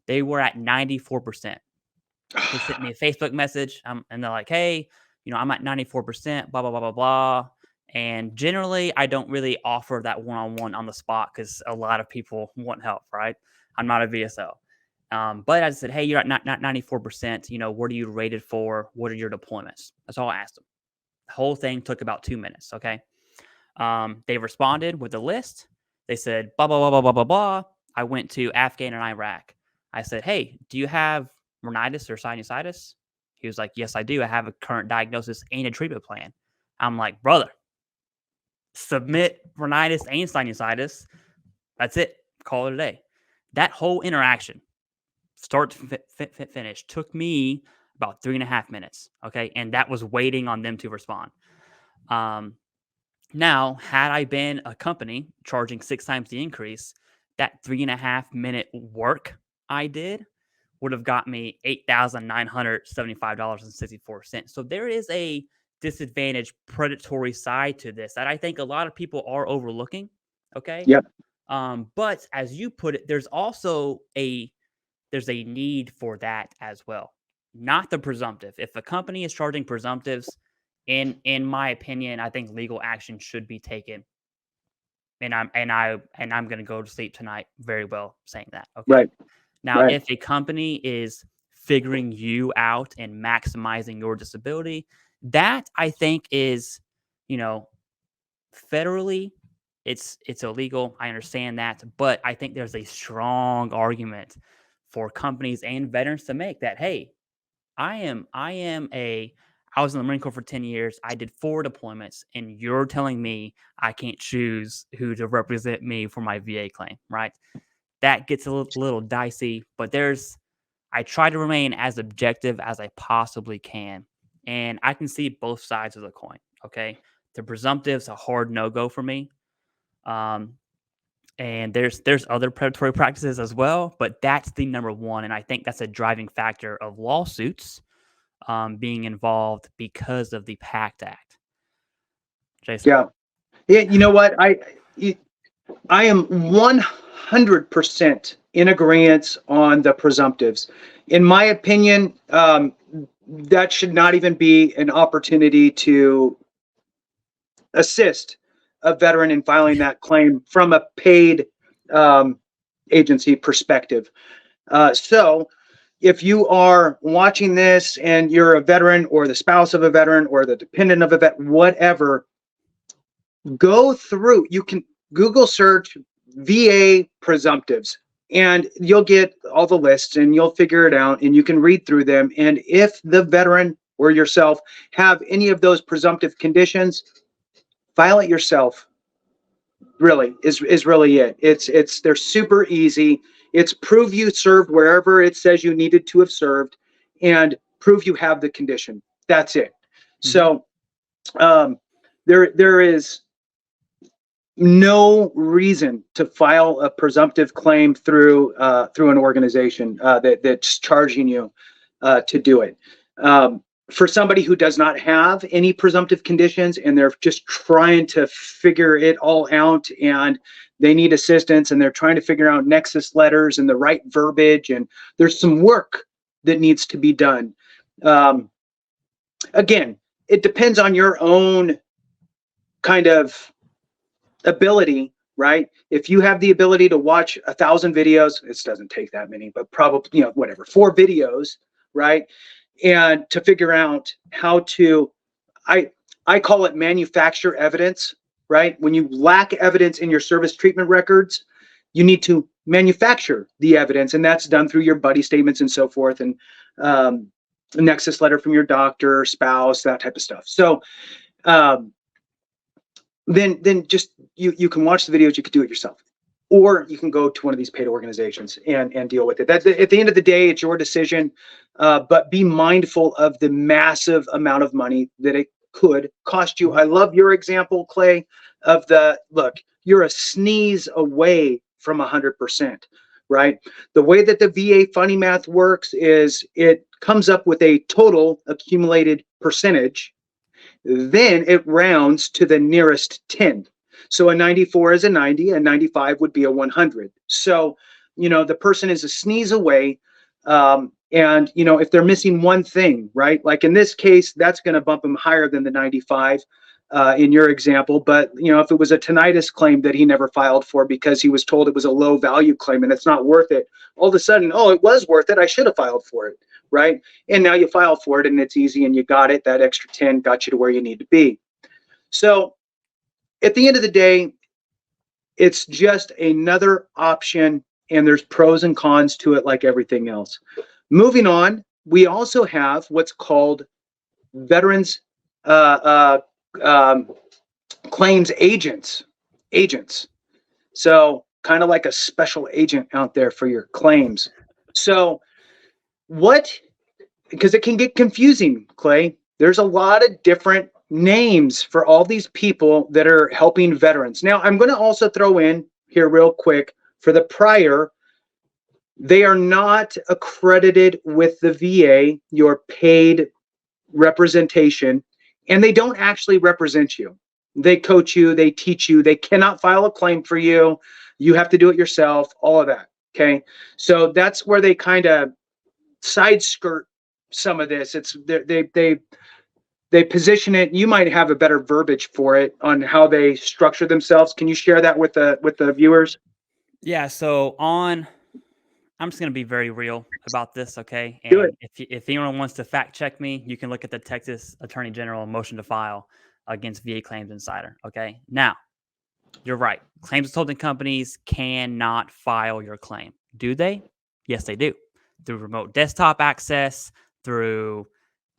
they were at 94%. They sent me a Facebook message, and they're like, "Hey, I'm at 94%, blah, blah, blah, blah, blah." And generally, I don't really offer that one-on-one on the spot because a lot of people want help, right? I'm not a VSO. But I said, "Hey, you're at 94%. What are you rated for? What are your deployments?" That's all I asked them. The whole thing took about 2 minutes, okay? They responded with a list. They said, blah, blah, blah, blah, blah, blah, blah. I went to Afghan and Iraq. I said, "Hey, do you have rhinitis or sinusitis?" He was like, "Yes, I do. I have a current diagnosis and a treatment plan." I'm like, "Brother, submit rhinitis and sinusitis. That's it. Call it a day." That whole interaction, start to finish, took me about 3.5 minutes. Okay. And that was waiting on them to respond. Now, had I been a company charging 6 times the increase, that 3.5 minute work I did would have got me $8,975.64. So there is a disadvantaged predatory side to this that I think a lot of people are overlooking. Okay. Yep. But as you put it, there's a need for that as well. Not the presumptive. If a company is charging presumptives, in my opinion, I think legal action should be taken. And I'm going to go to sleep tonight very well saying that. Okay. Right. Now, if a company is figuring you out and maximizing your disability, that I think is, federally, it's illegal. I understand that, but I think there's a strong argument for companies and veterans to make that, hey, I was in the Marine Corps for 10 years. I did 4 deployments, and you're telling me I can't choose who to represent me for my VA claim, right? That gets a little dicey, but I try to remain as objective as I possibly can. And I can see both sides of the coin, okay? The presumptive's a hard no-go for me. And there's other predatory practices as well, but that's the number one. And I think that's a driving factor of lawsuits being involved because of the PACT Act. Jason? Yeah. You know what? I am 100% in agreement on the presumptives. In my opinion, that should not even be an opportunity to assist a veteran in filing that claim from a paid agency perspective. So if you are watching this and you're a veteran or the spouse of a veteran or the dependent of a vet, whatever, go through. You can Google search VA presumptives and you'll get all the lists and you'll figure it out and you can read through them. And if the veteran or yourself have any of those presumptive conditions, file it yourself. Really is really it. They're super easy. It's prove you served wherever it says you needed to have served and prove you have the condition. That's it. Mm-hmm. So there is no reason to file a presumptive claim through an organization that's charging you to do it. For somebody who does not have any presumptive conditions and they're just trying to figure it all out and they need assistance and they're trying to figure out nexus letters and the right verbiage and there's some work that needs to be done. Again, it depends on your own kind of ability, right? If you have the ability to watch 1,000 videos, it doesn't take that many, but probably, 4 videos, right? And to figure out how to, I call it manufacture evidence, right? When you lack evidence in your service treatment records, you need to manufacture the evidence, and that's done through your buddy statements and so forth, and a nexus letter from your doctor, spouse, that type of stuff. So then just you can watch the videos, you could do it yourself. Or you can go to one of these paid organizations and deal with it. At the end of the day, it's your decision, but be mindful of the massive amount of money that it could cost you. I love your example, Clay, of look, you're a sneeze away from 100%, right? The way that the VA funny math works is it comes up with a total accumulated percentage, then it rounds to the nearest 10. So a 94 is a 90, a 95 would be a 100. So, the person is a sneeze away. And, if they're missing one thing, right? Like in this case, that's going to bump them higher than the 95 in your example. But, if it was a tinnitus claim that he never filed for because he was told it was a low value claim and it's not worth it, all of a sudden, oh, it was worth it. I should have filed for it, right? And now you file for it and it's easy and you got it. That extra 10 got you to where you need to be. So at the end of the day, it's just another option, and there's pros and cons to it like everything else. Moving on, we also have what's called veterans claims agents. So kind of like a special agent out there for your claims. So because it can get confusing, Clay. There's a lot of different names for all these people that are helping veterans. Now, I'm going to also throw in here real quick for the prior. They are not accredited with the VA, your paid representation, and they don't actually represent you. They coach you, they teach you, they cannot file a claim for you. You have to do it yourself, all of that. Okay. So that's where they kind of side skirt some of this. It's they position it. You might have a better verbiage for it on how they structure themselves. Can you share that with the viewers? Yeah. So I'm just going to be very real about this, okay? Do it. And if anyone wants to fact check me, you can look at the Texas Attorney General motion to file against VA Claims Insider, okay? Now, you're right. Claims consulting companies cannot file your claim. Do they? Yes, they do. Through remote desktop access, through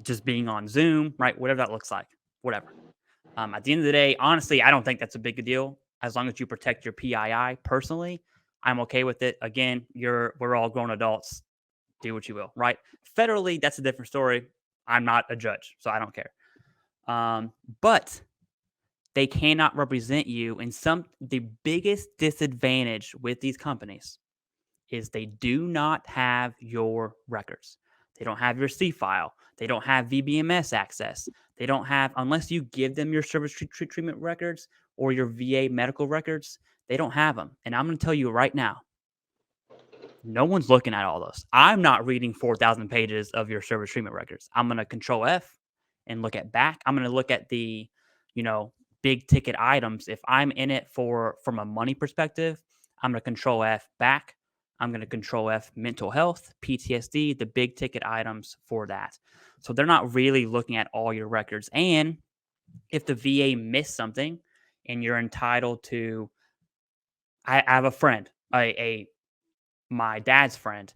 just being on Zoom, right? Whatever that looks like, whatever. At the end of the day, honestly, I don't think that's a big deal as long as you protect your PII. Personally, I'm okay with it. Again, we're all grown adults. Do what you will, right? Federally, that's a different story. I'm not a judge, so I don't care. But they cannot represent you. And the biggest disadvantage with these companies is they do not have your records. They don't have your C file. They don't have VBMS access. They don't have, unless you give them your service treatment records or your VA medical records, they don't have them. And I'm going to tell you right now, no one's looking at all those. I'm not reading 4,000 pages of your service treatment records. I'm going to control F and look at back. I'm going to look at the, big ticket items. If I'm in it from a money perspective, I'm going to control F back. I'm going to control F mental health, PTSD, the big ticket items for that. So they're not really looking at all your records. And if the VA missed something and you're entitled to, I have a friend, my dad's friend,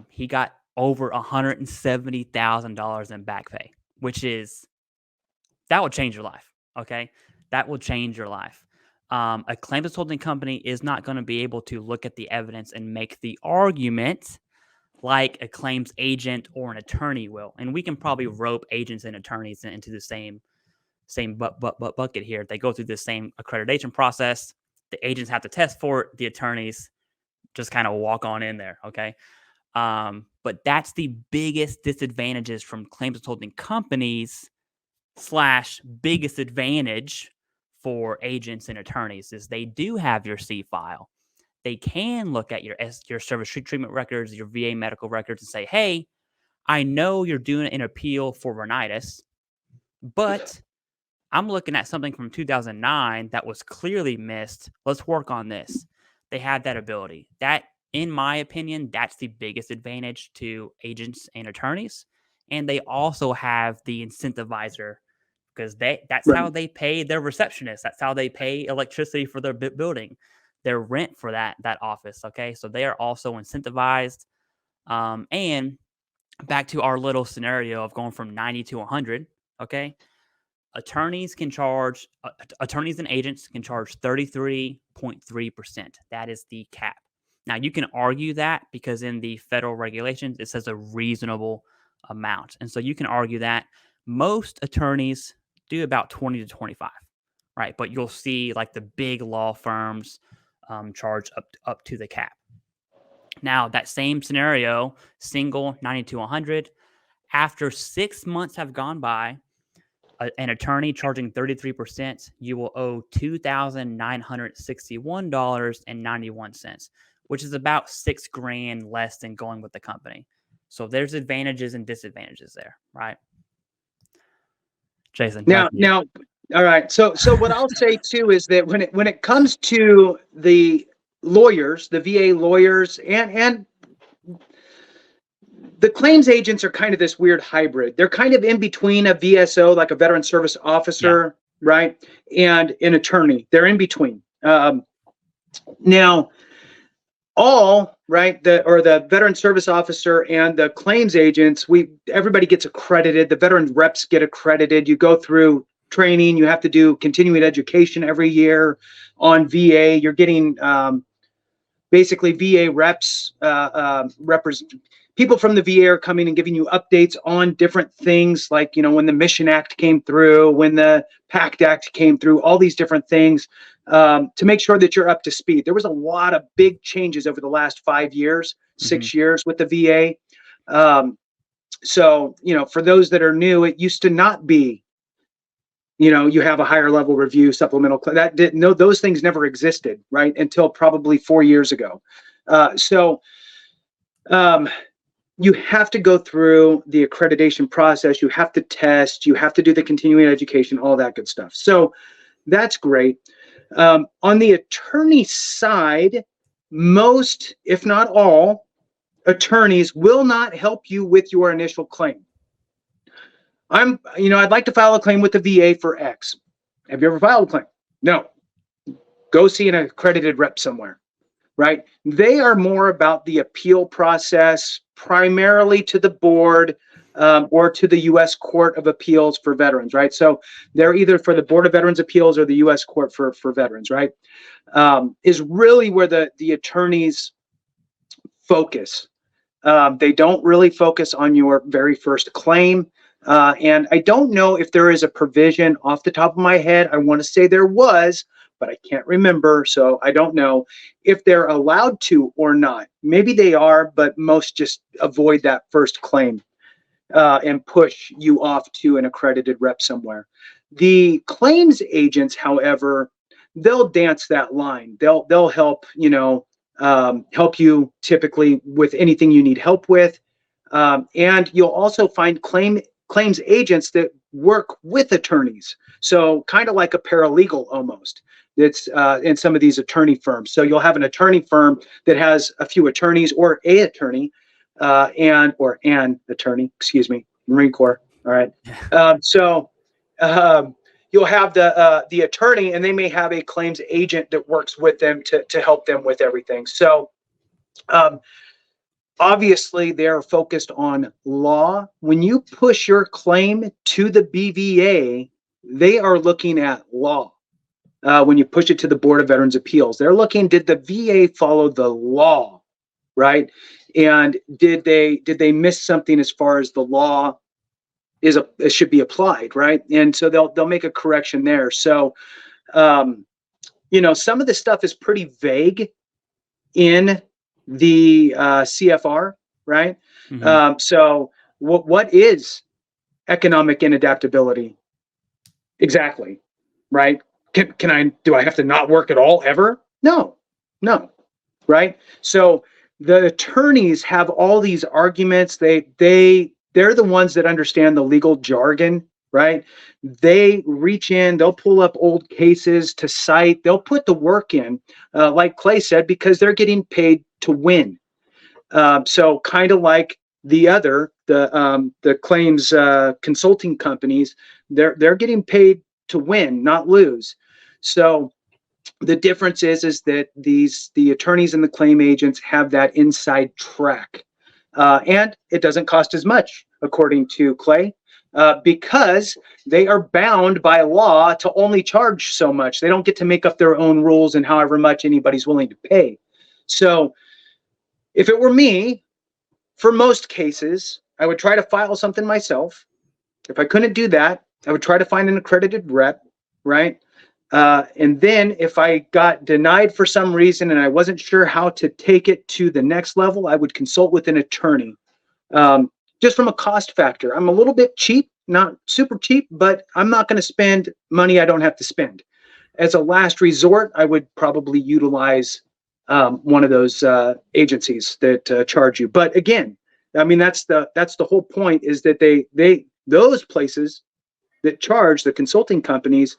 he got over $170,000 in back pay, that will change your life. Okay. That will change your life. A claims consulting company is not going to be able to look at the evidence and make the argument like a claims agent or an attorney will. And we can probably rope agents and attorneys into the same bucket here. They go through the same accreditation process. The agents have to test for it. The attorneys just kind of walk on in there. Okay. But that's the biggest disadvantages from claims consulting companies / biggest advantage for agents and attorneys is they do have your C file. They can look at your service treatment records, your VA medical records, and say, hey, I know you're doing an appeal for rhinitis, but I'm looking at something from 2009 that was clearly missed. Let's work on this. They have that ability. That, in my opinion, that's the biggest advantage to agents and attorneys. And they also have the incentivizer because that's how they pay their receptionists. That's how they pay electricity for their building, their rent for that office. Okay, so they are also incentivized. And back to our little scenario of going from 90 to 100. Okay, attorneys and agents can charge 33.3%. That is the cap. Now you can argue that because in the federal regulations it says a reasonable amount, and so you can argue that most attorneys do about 20 to 25, right? But you'll see like the big law firms charge up to the cap. Now that same scenario, single 90 to 100, after 6 months have gone by, an attorney charging 33%, you will owe $2,961.91, which is about $6,000 less than going with the company. So there's advantages and disadvantages there, right? Jason. Now, all right. So what I'll say too is that when it comes to the lawyers, the VA lawyers, and the claims agents are kind of this weird hybrid. They're kind of in between a VSO, like a veteran service officer, right, and an attorney. They're in between. Now, the veteran service officer and the claims agents, everybody gets accredited. The veteran reps get accredited. You go through training. You have to do continuing education every year on VA. You're getting basically VA reps, people from the VA are coming and giving you updates on different things, like, when the Mission Act came through, when the PACT Act came through, all these different things, to make sure that you're up to speed. There was a lot of big changes over the last 5 years, 6 years with the VA. So, for those that are new, it used to not be, you have a higher level review, supplemental, those things never existed, right, until probably 4 years ago. You have to go through the accreditation process. You have to test. You have to do the continuing education, all that good stuff. So that's great. On the attorney side, most, if not all, attorneys will not help you with your initial claim. I'd like to file a claim with the VA for X. Have you ever filed a claim? No. Go see an accredited rep somewhere, right? They are more about the appeal process, primarily to the board or to the U.S. Court of Appeals for Veterans, right? So they're either for the Board of Veterans Appeals or the U.S. Court for Veterans, right? Is really where the attorneys focus. They don't really focus on your very first claim. And I don't know if there is a provision off the top of my head. I want to say there was, but I can't remember, so I don't know if they're allowed to or not. Maybe they are, but most just avoid that first claim and push you off to an accredited rep somewhere. The claims agents, however, they'll dance that line. They'll help, help you typically with anything you need help with. And you'll also find claims agents that work with attorneys. So kind of like a paralegal almost. It's in some of these attorney firms. So you'll have an attorney firm that has a few attorneys or a attorney or an attorney, Marine Corps. All right. You'll have the attorney, and they may have a claims agent that works with them to help them with everything. So obviously they're focused on law. When you push your claim to the BVA, they are looking at law. When you push it to the Board of Veterans Appeals, they're looking, did the VA follow the law, right? And did they miss something as far as the law it should be applied, right? And so they'll make a correction there. So, some of the stuff is pretty vague in the CFR, right? Mm-hmm. So what is economic inadaptability exactly, right? Do I have to not work at all ever? No, right? So the attorneys have all these arguments. They're the ones that understand the legal jargon, right? They reach in, they'll pull up old cases to cite, they'll put the work in, like Clay said, because they're getting paid to win. So kind of like the claims consulting companies, they're getting paid to win, not lose. So the difference is that the attorneys and the claim agents have that inside track, and it doesn't cost as much, according to Clay, because they are bound by law to only charge so much. They don't get to make up their own rules and however much anybody's willing to pay. So if it were me, for most cases, I would try to file something myself. If I couldn't do that, I would try to find an accredited rep, right? And then if I got denied for some reason and I wasn't sure how to take it to the next level, I would consult with an attorney. Just from a cost factor, I'm a little bit cheap not super cheap, but I'm not going to spend money I don't have to spend. As a last resort, I would probably utilize one of those agencies that charge you. But again, I mean, that's the whole point, is that those places that charge, the consulting companies,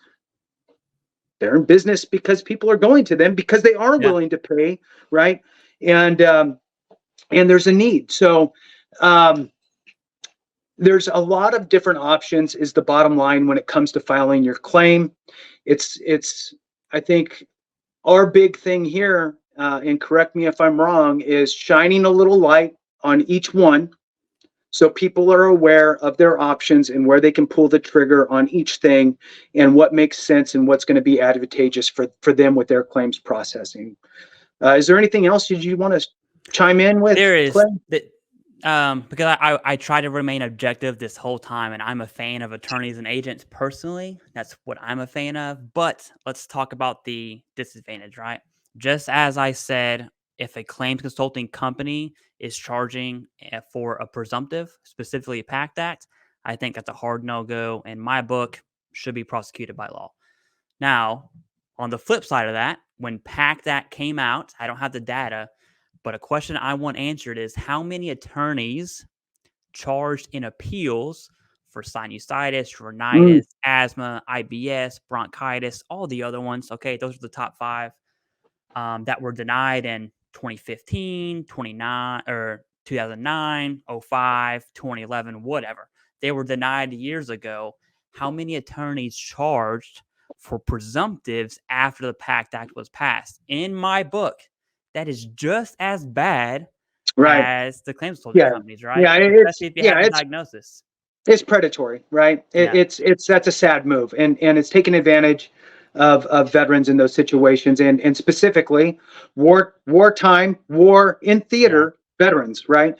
they're in business because people are going to them because they are willing to pay, right? And there's a need. So there's a lot of different options, is the bottom line when it comes to filing your claim. It's I think our big thing here, and correct me if I'm wrong, is shining a little light on each one, so people are aware of their options and where they can pull the trigger on each thing, and what makes sense and what's going to be advantageous for them with their claims processing. Is there anything else that you want to chime in with? There is Clay? because I try to remain objective this whole time, and I'm a fan of attorneys and agents personally. That's what I'm a fan of. But let's talk about the disadvantage, right? Just as I said, if a claims consulting company is charging for a presumptive, specifically a PACT Act, I think that's a hard no-go. In my book, should be prosecuted by law. Now, on the flip side of that, when PACT Act came out, I don't have the data, but a question I want answered is how many attorneys charged in appeals for sinusitis, rhinitis, asthma, IBS, bronchitis, all the other ones. Okay, those are the top 5 that were denied in 2015, 29 or 2009, 05, 2011, whatever. They were denied years ago. How many attorneys charged for presumptives after the PACT Act was passed? In my book, that is just as bad as the claims consulting companies, right? Especially if you have a diagnosis. It's predatory, right? It's that's a sad move, and it's taking advantage of veterans in those situations, and specifically wartime, war in theater veterans, right?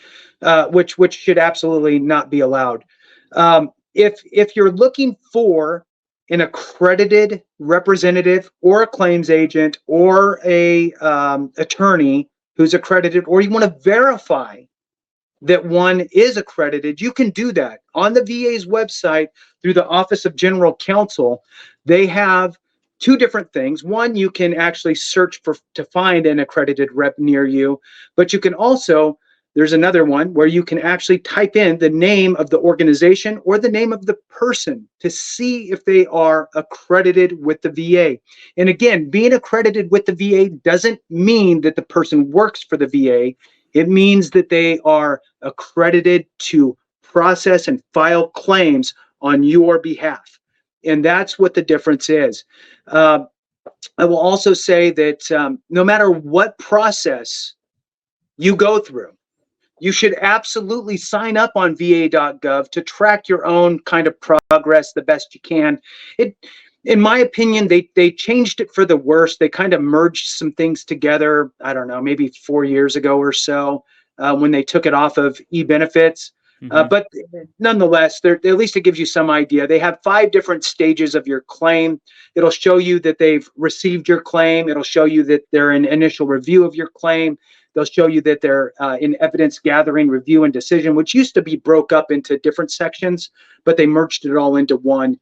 Which should absolutely not be allowed. If you're looking for an accredited representative or a claims agent or a attorney who's accredited, or you want to verify that one is accredited, you can do that on the VA's website through the Office of General Counsel. They have 2 different things. One, you can actually search to find an accredited rep near you, but you can also, there's another one where you can actually type in the name of the organization or the name of the person to see if they are accredited with the VA. And again, being accredited with the VA doesn't mean that the person works for the VA. It means that they are accredited to process and file claims on your behalf. And that's what the difference is. I will also say that no matter what process you go through, you should absolutely sign up on va.gov to track your own kind of progress the best you can. In my opinion, they changed it for the worse. They kind of merged some things together, I don't know, maybe 4 years ago or so, when they took it off of e-benefits. But nonetheless, at least it gives you some idea. They have 5 different stages of your claim. It'll show you that they've received your claim. It'll show you that they're in initial review of your claim. They'll show you that they're in evidence gathering, review, and decision, which used to be broke up into different sections, but they merged it all into one.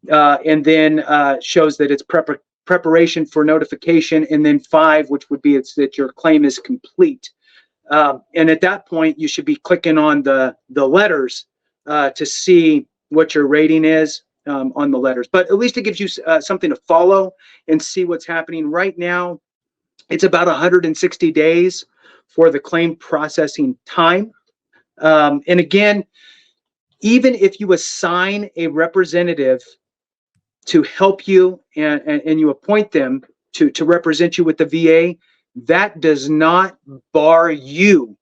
And then shows that it's preparation for notification, and then 5, which would be it's that your claim is complete. And at that point, you should be clicking on the letters to see what your rating is on the letters. But at least it gives you something to follow and see what's happening. Right now, it's about 160 days for the claim processing time. And again, even if you assign a representative to help you and you appoint them to represent you with the VA, that does not bar you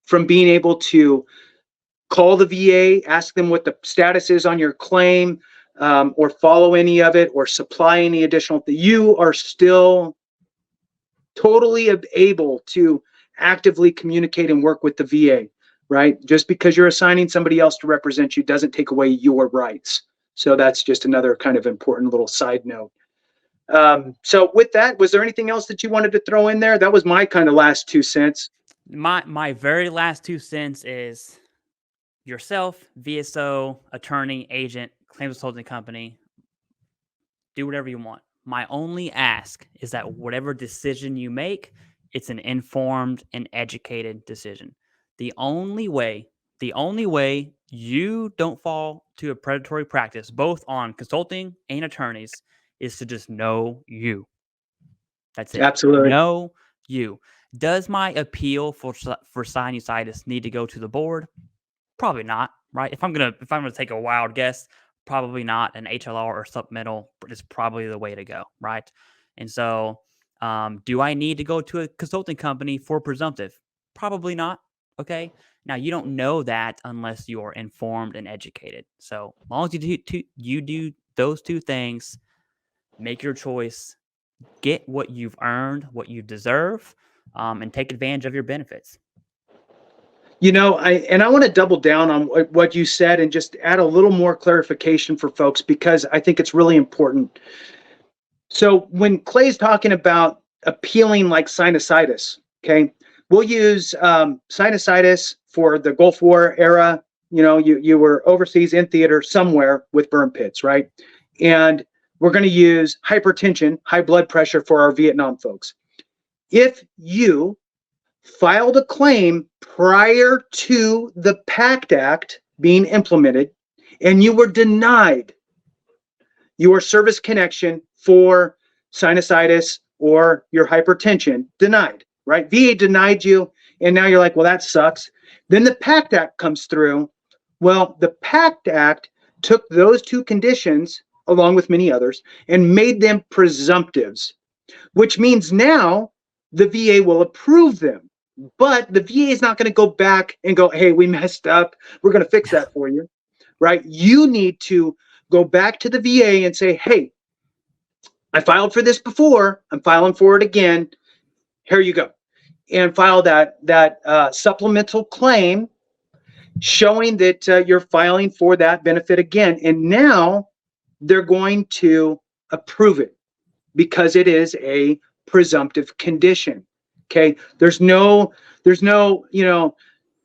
from being able to call the VA, ask them what the status is on your claim, or follow any of it, or supply any additional. You are still totally able to actively communicate and work with the VA, right? Just because you're assigning somebody else to represent you doesn't take away your rights. So that's just another kind of important little side note. So with that, was there anything else that you wanted to throw in there? That was my kind of last 2 cents. My very last 2 cents is yourself, VSO, attorney, agent, claims consulting company, do whatever you want. My only ask is that whatever decision you make, it's an informed and educated decision. The only way you don't fall to a predatory practice, both on consulting and attorneys, is to just know you. That's it. Absolutely. Know you. Does my appeal for sinusitis need to go to the board? Probably not, right? If I'm gonna take a wild guess, probably not. An HLR or supplemental is probably the way to go, right? And so, do I need to go to a consulting company for presumptive? Probably not. Okay. Now you don't know that unless you're informed and educated. So as long as you do those two things, make your choice, get what you've earned, what you deserve, and take advantage of your benefits. You know, I want to double down on what you said and just add a little more clarification for folks, because I think it's really important. So when Clay's talking about appealing like sinusitis, okay, we'll use sinusitis for the Gulf War era. You know, you were overseas in theater somewhere with burn pits, right? And we're going to use hypertension, high blood pressure for our Vietnam folks. If you filed a claim prior to the PACT Act being implemented and you were denied your service connection for sinusitis or your hypertension, denied, right? VA denied you, and now you're like, well, that sucks. Then the PACT Act comes through. Well, the PACT Act took those two conditions, along with many others, and made them presumptives, which means now the VA will approve them. But the VA is not going to go back and go, hey, we messed up, we're going to fix that for you, right? You need to go back to the VA and say, hey, I filed for this before, I'm filing for it again, here you go. And file that supplemental claim showing that you're filing for that benefit again. And now they're going to approve it because it is a presumptive condition. Okay, there's no,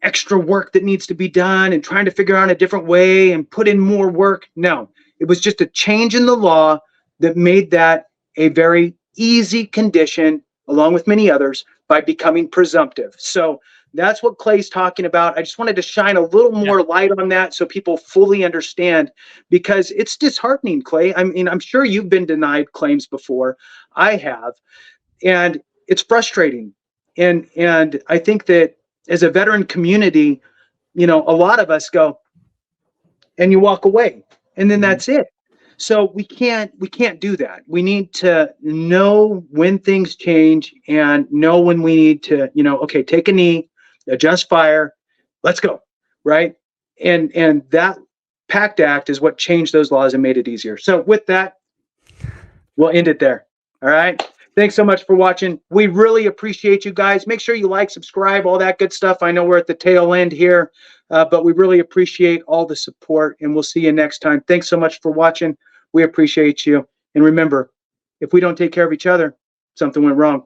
extra work that needs to be done and trying to figure out a different way and put in more work. No, it was just a change in the law that made that a very easy condition, along with many others, by becoming presumptive. So that's what Clay's talking about. I just wanted to shine a little more light on that so people fully understand, because it's disheartening, Clay. I mean, I'm sure you've been denied claims before. I have. And it's frustrating. And I think that as a veteran community, a lot of us go and you walk away and then that's it. So we can't do that. We need to know when things change and know when we need to, okay, take a knee, adjust fire, let's go, right? And that PACT Act is what changed those laws and made it easier. So with that, we'll end it there. All right. Thanks so much for watching. We really appreciate you guys. Make sure you like, subscribe, all that good stuff. I know we're at the tail end here, but we really appreciate all the support, and we'll see you next time. Thanks so much for watching. We appreciate you. And remember, if we don't take care of each other, something went wrong.